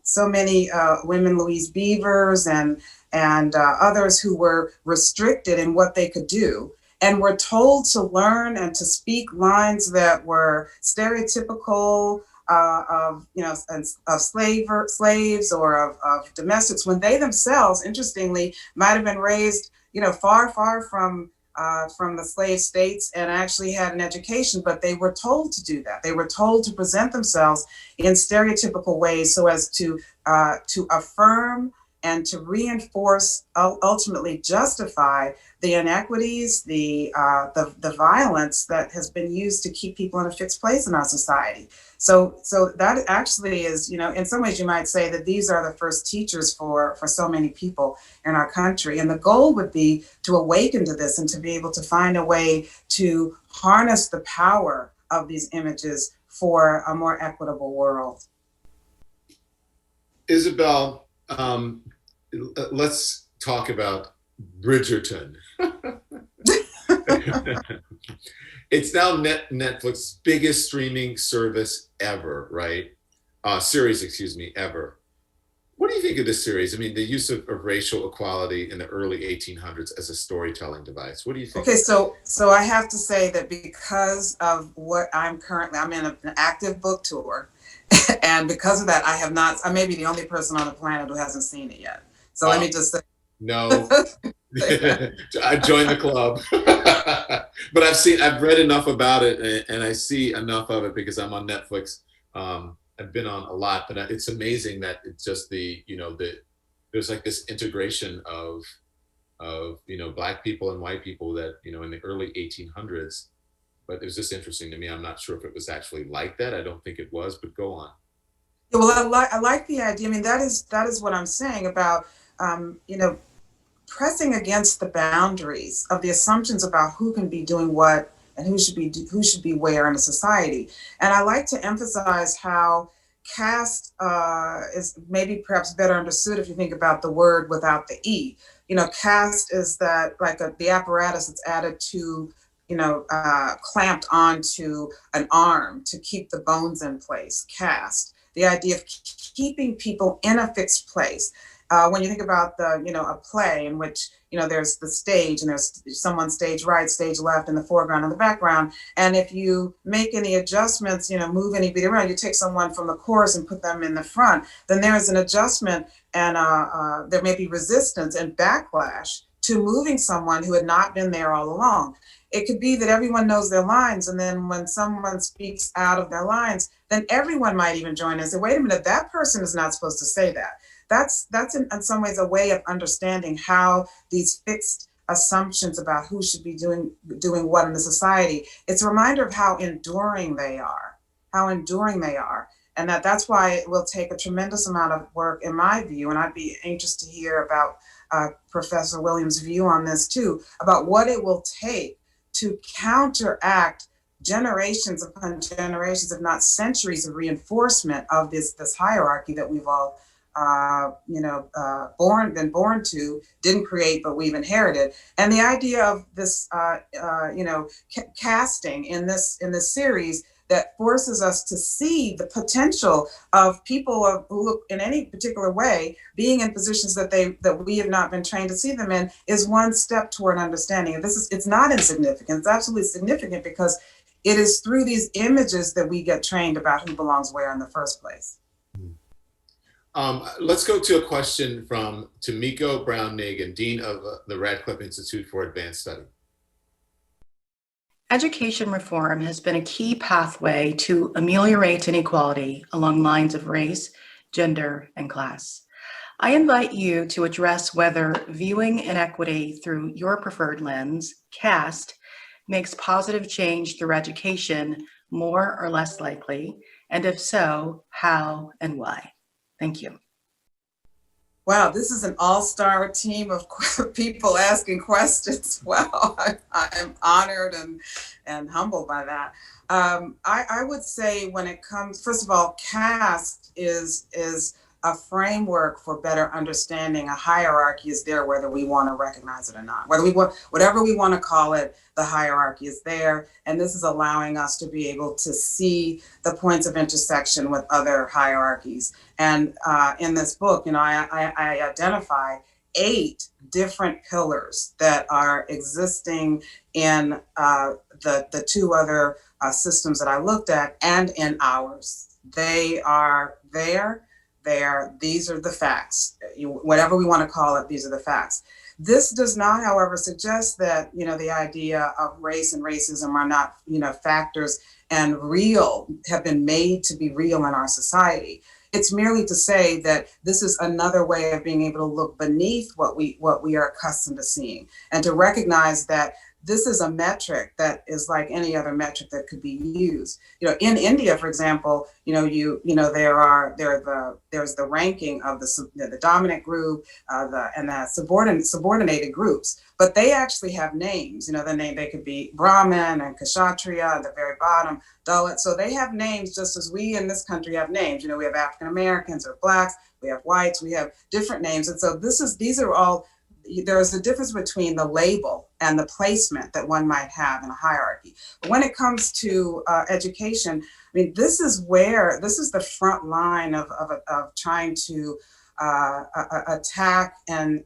Speaker 4: so many women, Louise Beavers and others who were restricted in what they could do, and were told to learn and to speak lines that were stereotypical of slaves or of domestics, when they themselves, interestingly, might have been raised far from the slave states and actually had an education, but they were told to do that. They were told to present themselves in stereotypical ways so as to affirm and to reinforce, ultimately justify the inequities, the violence that has been used to keep people in a fixed place in our society. So that actually is, in some ways you might say that these are the first teachers for so many people in our country. And the goal would be to awaken to this and to be able to find a way to harness the power of these images for a more equitable world.
Speaker 3: Isabel, let's talk about Bridgerton. It's now Netflix's biggest streaming service ever, right? Series, excuse me, ever. What do you think of this series? I mean, the use of racial equality in the early 1800s as a storytelling device. What do you think?
Speaker 4: Okay, so I have to say that because of what I'm in an active book tour, and because of that, I may be the only person on the planet who hasn't seen it yet. So let me just say.
Speaker 3: No. I joined the club. But I've read enough about it, and I see enough of it because I'm on Netflix. I've been on a lot, but it's amazing that it's just there's like this integration of Black people and white people that, in the early 1800s. But it was just interesting to me. I'm not sure if it was actually like that. I don't think it was, but go on.
Speaker 4: Yeah, well, I like the idea. I mean, that is what I'm saying about, pressing against the boundaries of the assumptions about who can be doing what and who should be where in a society. And I like to emphasize how caste is maybe perhaps better understood if you think about the word without the E. Caste is that the apparatus that's added to, clamped onto an arm to keep the bones in place, caste. The idea of keeping people in a fixed place. When you think about a play in which, there's the stage and there's someone stage right, stage left, in the foreground and the background. And if you make any adjustments, move anybody around, you take someone from the chorus and put them in the front, then there is an adjustment and there may be resistance and backlash to moving someone who had not been there all along. It could be that everyone knows their lines, and then when someone speaks out of their lines, then everyone might even join and say, wait a minute, that person is not supposed to say that. That's in some ways a way of understanding how these fixed assumptions about who should be doing what in the society, it's a reminder of how enduring they are, and that's why it will take a tremendous amount of work, in my view, and I'd be anxious to hear about Professor Williams' view on this too, about what it will take to counteract generations upon generations, if not centuries, of reinforcement of this hierarchy that we've all been born to, didn't create, but we've inherited. And the idea of this, casting in this series that forces us to see the potential of people who look in any particular way being in positions that we have not been trained to see them in, is one step toward understanding. And it's not insignificant. It's absolutely significant because it is through these images that we get trained about who belongs where in the first place.
Speaker 3: Let's go to a question from Tomiko Brown-Nagin, Dean of the Radcliffe Institute for Advanced Study.
Speaker 8: Education reform has been a key pathway to ameliorate inequality along lines of race, gender, and class. I invite you to address whether viewing inequity through your preferred lens, caste, makes positive change through education more or less likely, and if so, how and why. Thank you.
Speaker 4: Wow, this is an all-star team of people asking questions. Wow, I'm honored and humbled by that. I would say when it comes, first of all, caste is a framework for better understanding. A hierarchy is there whether we want to recognize it or not. Whatever we want to call it, the hierarchy is there. And this is allowing us to be able to see the points of intersection with other hierarchies. And in this book, I identify 8 different pillars that are existing in the 2 other systems that I looked at and in ours. They are there. These are the facts. Whatever we want to call it, these are the facts. This does not, however, suggest that, the idea of race and racism are not, factors and have been made to be real in our society. It's merely to say that this is another way of being able to look beneath what we are accustomed to seeing, and to recognize that this is a metric that is like any other metric that could be used. In India, for example, there's the ranking of the dominant group, and the subordinated groups, but they actually have names. They could be Brahmin and Kshatriya at the very bottom, Dalit. So they have names just as we in this country have names. We have African Americans or Blacks, we have whites, we have different names, and so these are all. There is a difference between the label and the placement that one might have in a hierarchy. But when it comes to education, this is the front line of trying to attack and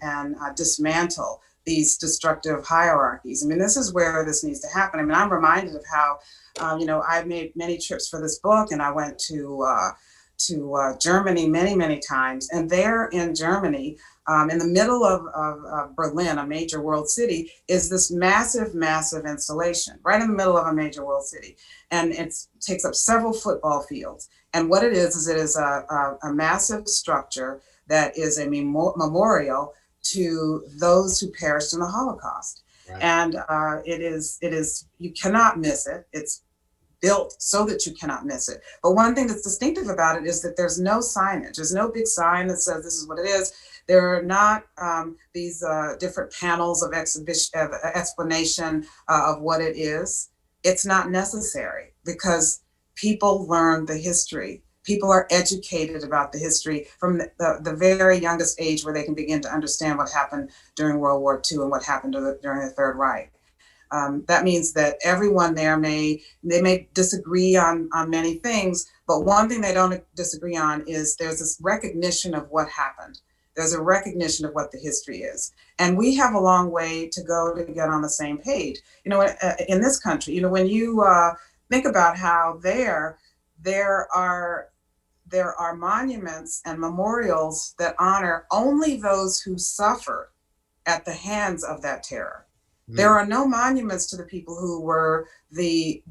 Speaker 4: dismantle these destructive hierarchies. This is where this needs to happen. I'm reminded of how, I've made many trips for this book, and I went to Germany many times, and there in Germany, in the middle of Berlin, a major world city, is this massive installation right in the middle of a major world city. And it takes up several football fields. And what it is a massive structure that is a memorial to those who perished in the Holocaust. Right. And it is, you cannot miss it. It's built so that you cannot miss it. But one thing that's distinctive about it is that there's no signage. There's no big sign that says this is what it is. There are not these different panels of explanation of what it is. It's not necessary because people learn the history. People are educated about the history from the very youngest age, where they can begin to understand what happened during World War II and what happened during the Third Reich. That means that everyone there may disagree on many things, but one thing they don't disagree on is there's this recognition of what happened. There's a recognition of what the history is. And we have a long way to go to get on the same page. In this country, when you think about how there are monuments and memorials that honor only those who suffered at the hands of that terror. There are no monuments to the people who were the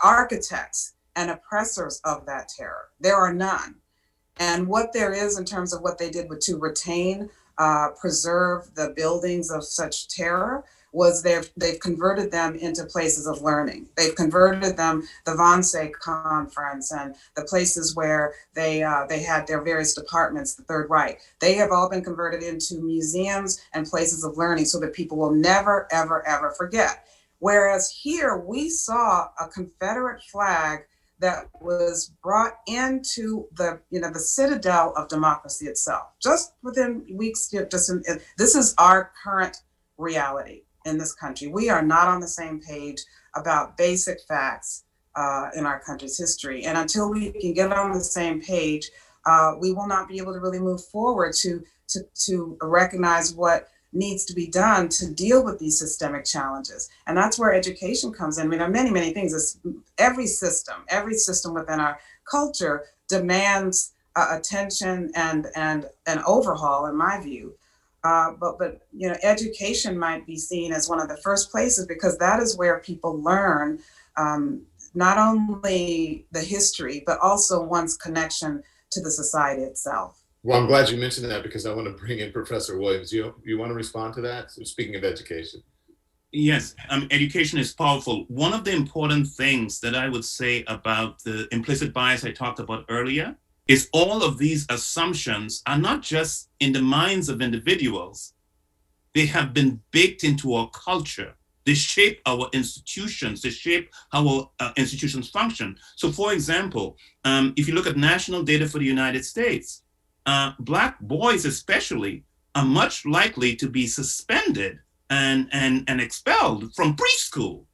Speaker 4: architects and oppressors of that terror. There are none. And what there is in terms of what they did to retain, preserve the buildings of such terror was they've converted them into places of learning. They've converted them, the Wannsee Conference and the places where they had their various departments, the Third Reich. They have all been converted into museums and places of learning so that people will never, ever, ever forget. Whereas here we saw a Confederate flag that was brought into the citadel of democracy itself, just within weeks. This is our current reality in this country. We are not on the same page about basic facts in our country's history. And until we can get on the same page, we will not be able to really move forward to recognize what needs to be done to deal with these systemic challenges. And that's where education comes in. There are many things. Every system within our culture demands attention and an overhaul, in my view. But education might be seen as one of the first places, because that is where people learn not only the history, but also one's connection to the society itself.
Speaker 3: Well, I'm glad you mentioned that, because I want to bring in Professor Williams. You want to respond to that? So speaking of education.
Speaker 6: Yes, education is powerful. One of the important things that I would say about the implicit bias I talked about earlier is all of these assumptions are not just in the minds of individuals. They have been baked into our culture. They shape our institutions. They shape how our institutions function. So for example, if you look at national data for the United States, Black boys especially are much likely to be suspended and expelled from preschool.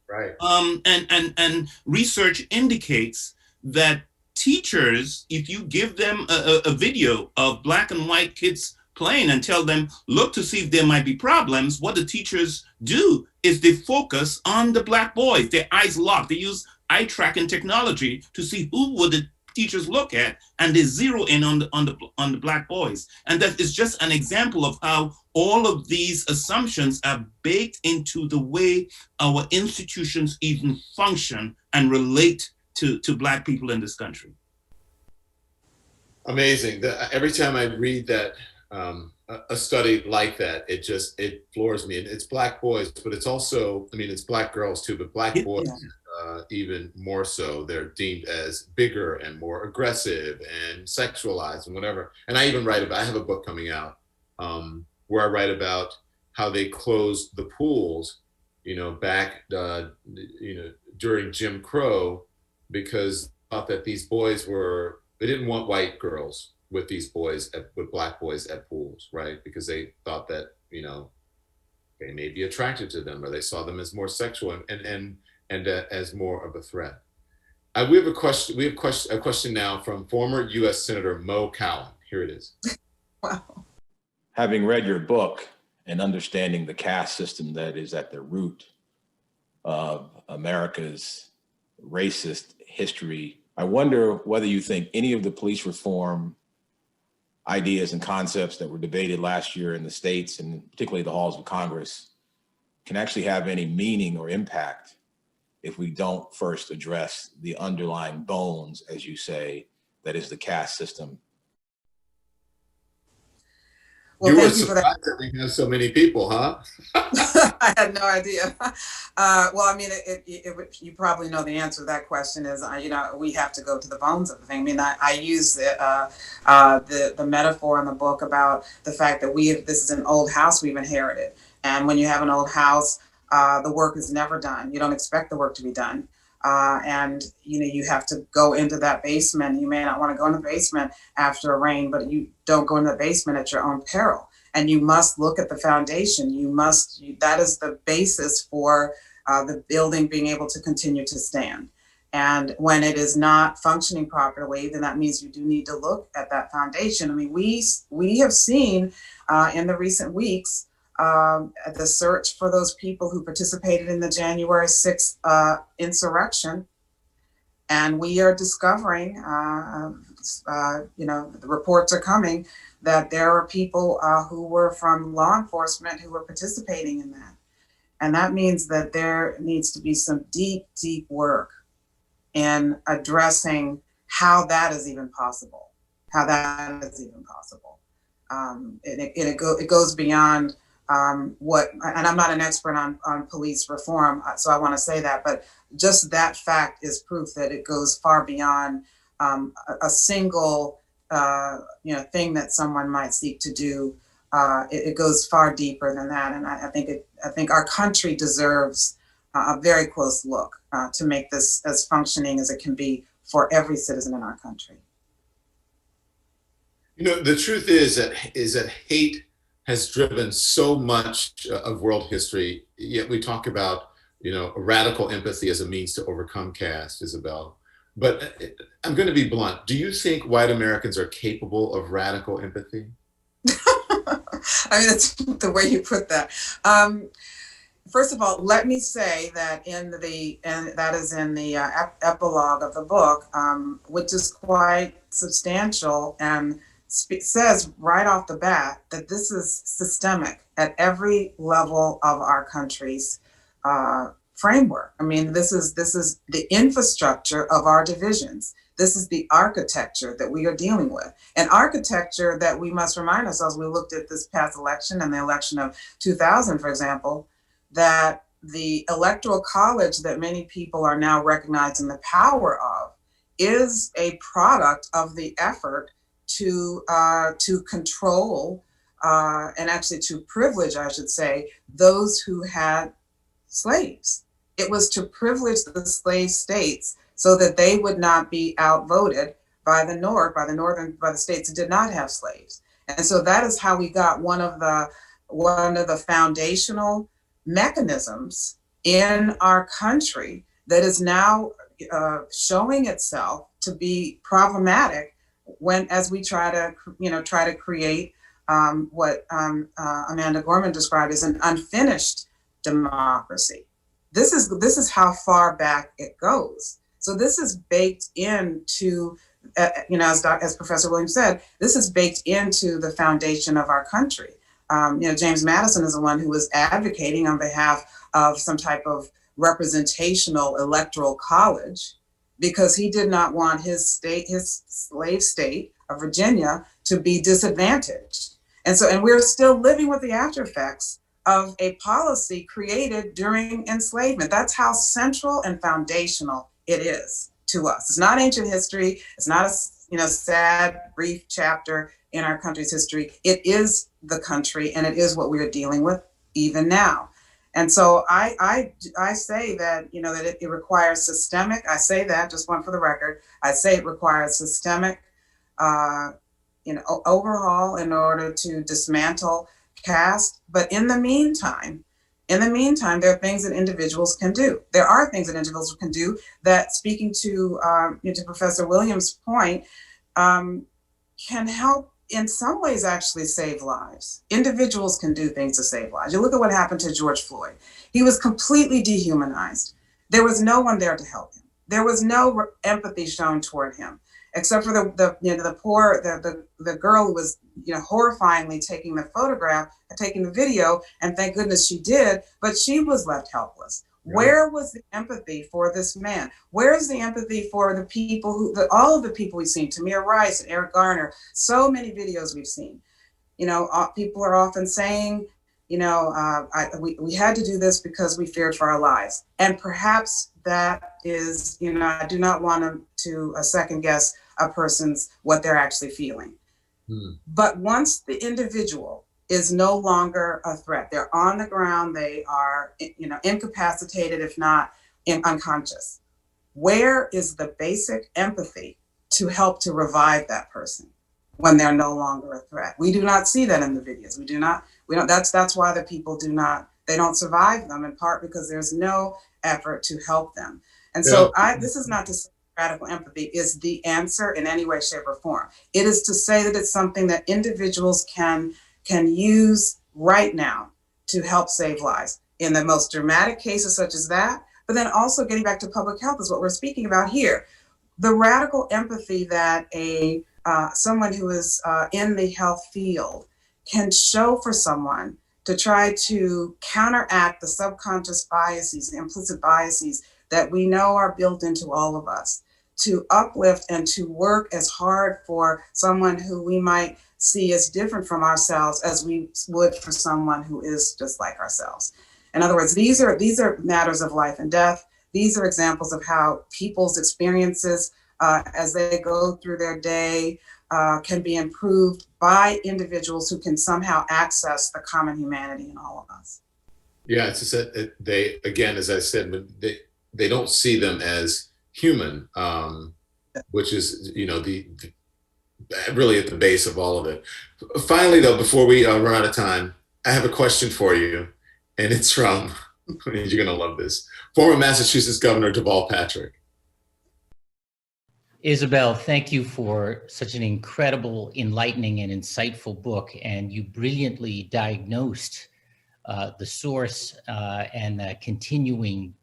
Speaker 6: Right. And research indicates that teachers, if you give them a video of Black and white kids playing and tell them, look to see if there might be problems, what the teachers do is they focus on the Black boys, their eyes locked. They use eye tracking technology to see who would the teachers look at, and they zero in on the Black boys. And that is just an example of how all of these assumptions are baked into the way our institutions even function and relate to Black people in this country.
Speaker 3: Amazing. Every time I read that, a study like that, it floors me. And it's Black boys, but it's also, I mean, it's Black girls too, but Black boys even more so. They're deemed as bigger and more aggressive and sexualized and whatever. And I even I have a book coming out where I write about how they closed the pools, back, during Jim Crow, because they thought that these boys they didn't want white girls with these boys, with Black boys at pools, right? Because they thought that, they may be attracted to them, or they saw them as more sexual and as more of a threat. We have a question. We have a question now from former U.S. Senator Mo Cowan. Here it is.
Speaker 4: Wow.
Speaker 9: Having read your book and understanding the caste system that is at the root of America's racist history, I wonder whether you think any of the police reform ideas and concepts that were debated last year in the states, and particularly the halls of Congress, can actually have any meaning or impact if we don't first address the underlying bones, as you say, that is the caste system.
Speaker 4: Well,
Speaker 3: You were
Speaker 4: thank you for that.
Speaker 3: surprised that we have so many people, huh?
Speaker 4: I had no idea. Well, I mean, you probably know the answer to that question is, we have to go to the bones of the thing. I mean, I use the metaphor in the book about the fact that this is an old house we've inherited. And when you have an old house, the work is never done. You don't expect the work to be done. And you have to go into that basement. You may not want to go in the basement after a rain, but you don't go in the basement at your own peril. And you must look at the foundation. That is the basis for the building being able to continue to stand. And when it is not functioning properly, then that means you do need to look at that foundation. I mean, we have seen in the recent weeks the search for those people who participated in the January 6th insurrection. And we are discovering, the reports are coming that there are people who were from law enforcement who were participating in that. And that means that there needs to be some deep, deep work in addressing how that is even possible, It goes beyond and I'm not an expert on police reform, so I want to say that, but just that fact is proof that it goes far beyond a single thing that someone might seek to do. It goes far deeper than that, and I think our country deserves a very close look to make this as functioning as it can be for every citizen in our country.
Speaker 3: The truth is that hate has driven so much of world history. Yet we talk about, radical empathy as a means to overcome caste, Isabel. But I'm going to be blunt. Do you think white Americans are capable of radical empathy?
Speaker 4: I mean, that's the way you put that. First of all, let me say that that is in the epilogue of the book, which is quite substantial and says right off the bat that this is systemic at every level of our country's framework. I mean, this is the infrastructure of our divisions. This is the architecture that we are dealing with. An architecture that we must remind ourselves, we looked at this past election and the election of 2000, for example, that the electoral college that many people are now recognizing the power of is a product of the effort to control and actually to privilege, I should say, those who had slaves. It was to privilege the slave states so that they would not be outvoted by the states that did not have slaves. And so that is how we got one of the foundational mechanisms in our country that is now showing itself to be problematic as we try to create what Amanda Gorman described as an unfinished democracy. This is how far back it goes. So this is baked into, as Professor Williams said, this is baked into the foundation of our country. James Madison is the one who was advocating on behalf of some type of representational electoral college. because he did not want his state, his slave state of Virginia, to be disadvantaged. And we're still living with the after effects of a policy created during enslavement. That's how central and foundational it is to us. It's not ancient history. It's not a sad, brief chapter in our country's history. It is the country, and it is what we are dealing with even now. And so I say that, that it requires systemic, I say that, just one for the record, I say it requires systemic overhaul in order to dismantle caste. But in the meantime, there are things that individuals can do. There are things that individuals can do that, speaking to Professor Williams' point, can help in some ways actually save lives. Individuals can do things to save lives. You look at what happened to George Floyd. He was completely dehumanized. There was no one there to help him. There was no empathy shown toward him, except for the girl who was horrifyingly taking the video, and thank goodness she did, but she was left helpless. Where was the empathy for this man? Where's the empathy for the people all of the people we've seen, Tamir Rice and Eric Garner, so many videos we've seen. People are often saying, we had to do this because we feared for our lives. And perhaps that is, I do not want to second guess a person's, what they're actually feeling. But once the individual is no longer a threat, they're on the ground, they are, incapacitated, if not unconscious. Where is the basic empathy to help to revive that person when they're no longer a threat? We do not see that in the videos. We don't, that's why the people they don't survive them, in part because there's no effort to help them. And so this is not to say radical empathy is the answer in any way, shape, or form. It is to say that it's something that individuals can use right now to help save lives. In the most dramatic cases such as that, but then also getting back to public health is what we're speaking about here. The radical empathy that someone who is in the health field can show for someone to try to counteract the subconscious biases, the implicit biases that we know are built into all of us, to uplift and to work as hard for someone who we might see as different from ourselves as we would for someone who is just like ourselves. In other words, these are matters of life and death. These are examples of how people's experiences as they go through their day can be improved by individuals who can somehow access the common humanity in all of us.
Speaker 3: Yeah, it's just that they, again, as I said, they don't see them as human, which is, really at the base of all of it. Finally, though, before we run out of time, I have a question for you, and it's from, you're going to love this, former Massachusetts Governor Deval Patrick.
Speaker 10: Isabel, thank you for such an incredible, enlightening, and insightful book, and you brilliantly diagnosed the source and the continuing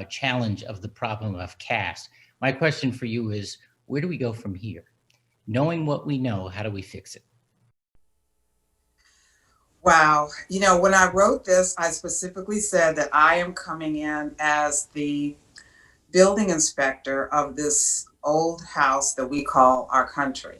Speaker 10: challenge of the problem of caste. My question for you is, where do we go from here? Knowing what we know, how do we fix it?
Speaker 4: Wow. When I wrote this, I specifically said that I am coming in as the building inspector of this old house that we call our country.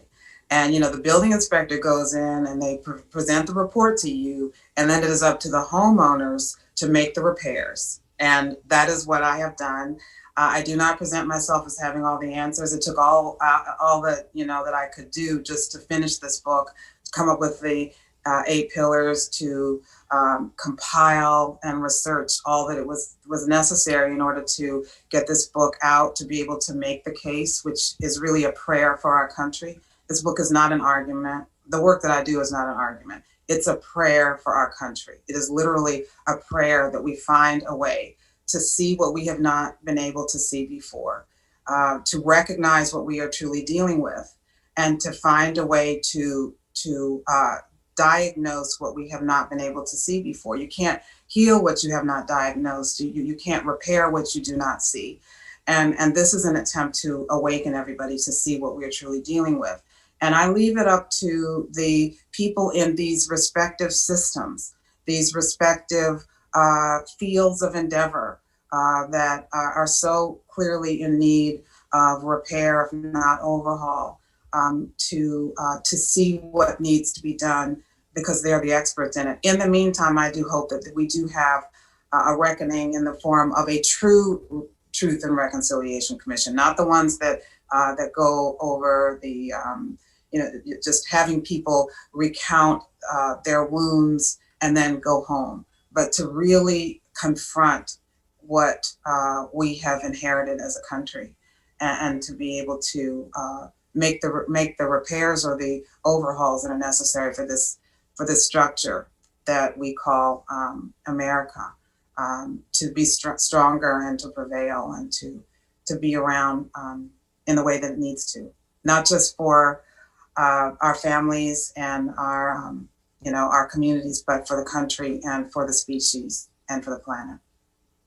Speaker 4: And, the building inspector goes in and they present the report to you, and then it is up to the homeowners to make the repairs. And that is what I have done. I do not present myself as having all the answers. It took all that, that I could do just to finish this book, to come up with the 8 pillars, to compile and research all that it was necessary in order to get this book out, to be able to make the case, which is really a prayer for our country. This book is not an argument. The work that I do is not an argument. It's a prayer for our country. It is literally a prayer that we find a way to see what we have not been able to see before, to recognize what we are truly dealing with, and to find a way to diagnose what we have not been able to see before. You can't heal what you have not diagnosed. You can't repair what you do not see. And this is an attempt to awaken everybody to see what we are truly dealing with. And I leave it up to the people in these respective systems, these respective fields of endeavor that are so clearly in need of repair, if not overhaul, to see what needs to be done, because they're the experts in it. In the meantime, I do hope that we do have a reckoning in the form of a true Truth and Reconciliation Commission, not the ones that that go over the, just having people recount their wounds and then go home, but to really confront what we have inherited as a country, and to be able to make the repairs or the overhauls that are necessary for this structure that we call America, to be stronger and to prevail and to be around in the way that it needs to, not just for our families and our communities, but for the country and for the species and for the planet.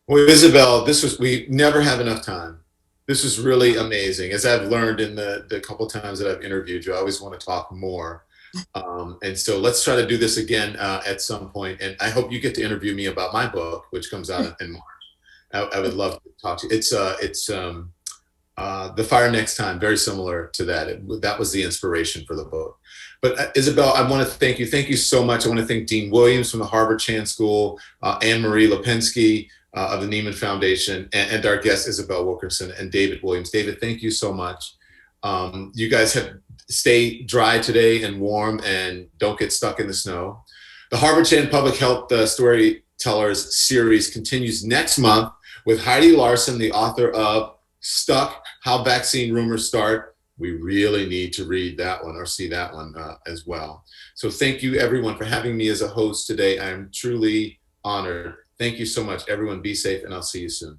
Speaker 3: Well, Isabel, we never have enough time. This is really amazing. As I've learned in the couple times that I've interviewed you, I always want to talk more. And so let's try to do this again at some point. And I hope you get to interview me about my book, which comes out in March. I would love to talk to you. It's The Fire Next Time, very similar to that. That was the inspiration for the book. But Isabel, I want to thank you. Thank you so much. I want to thank Dean Williams from the Harvard Chan School, Anne-Marie Lipinski of the Nieman Foundation, and our guest Isabel Wilkerson and David Williams. David, thank you so much. You guys stay dry today and warm, and don't get stuck in the snow. The Harvard Chan Public Health Storytellers series continues next month with Heidi Larson, the author of Stuck: How Vaccine Rumors Start. We really need to read that one or see that one as well. So thank you everyone for having me as a host today. I'm truly honored. Thank you so much, everyone. Be safe, and I'll see you soon.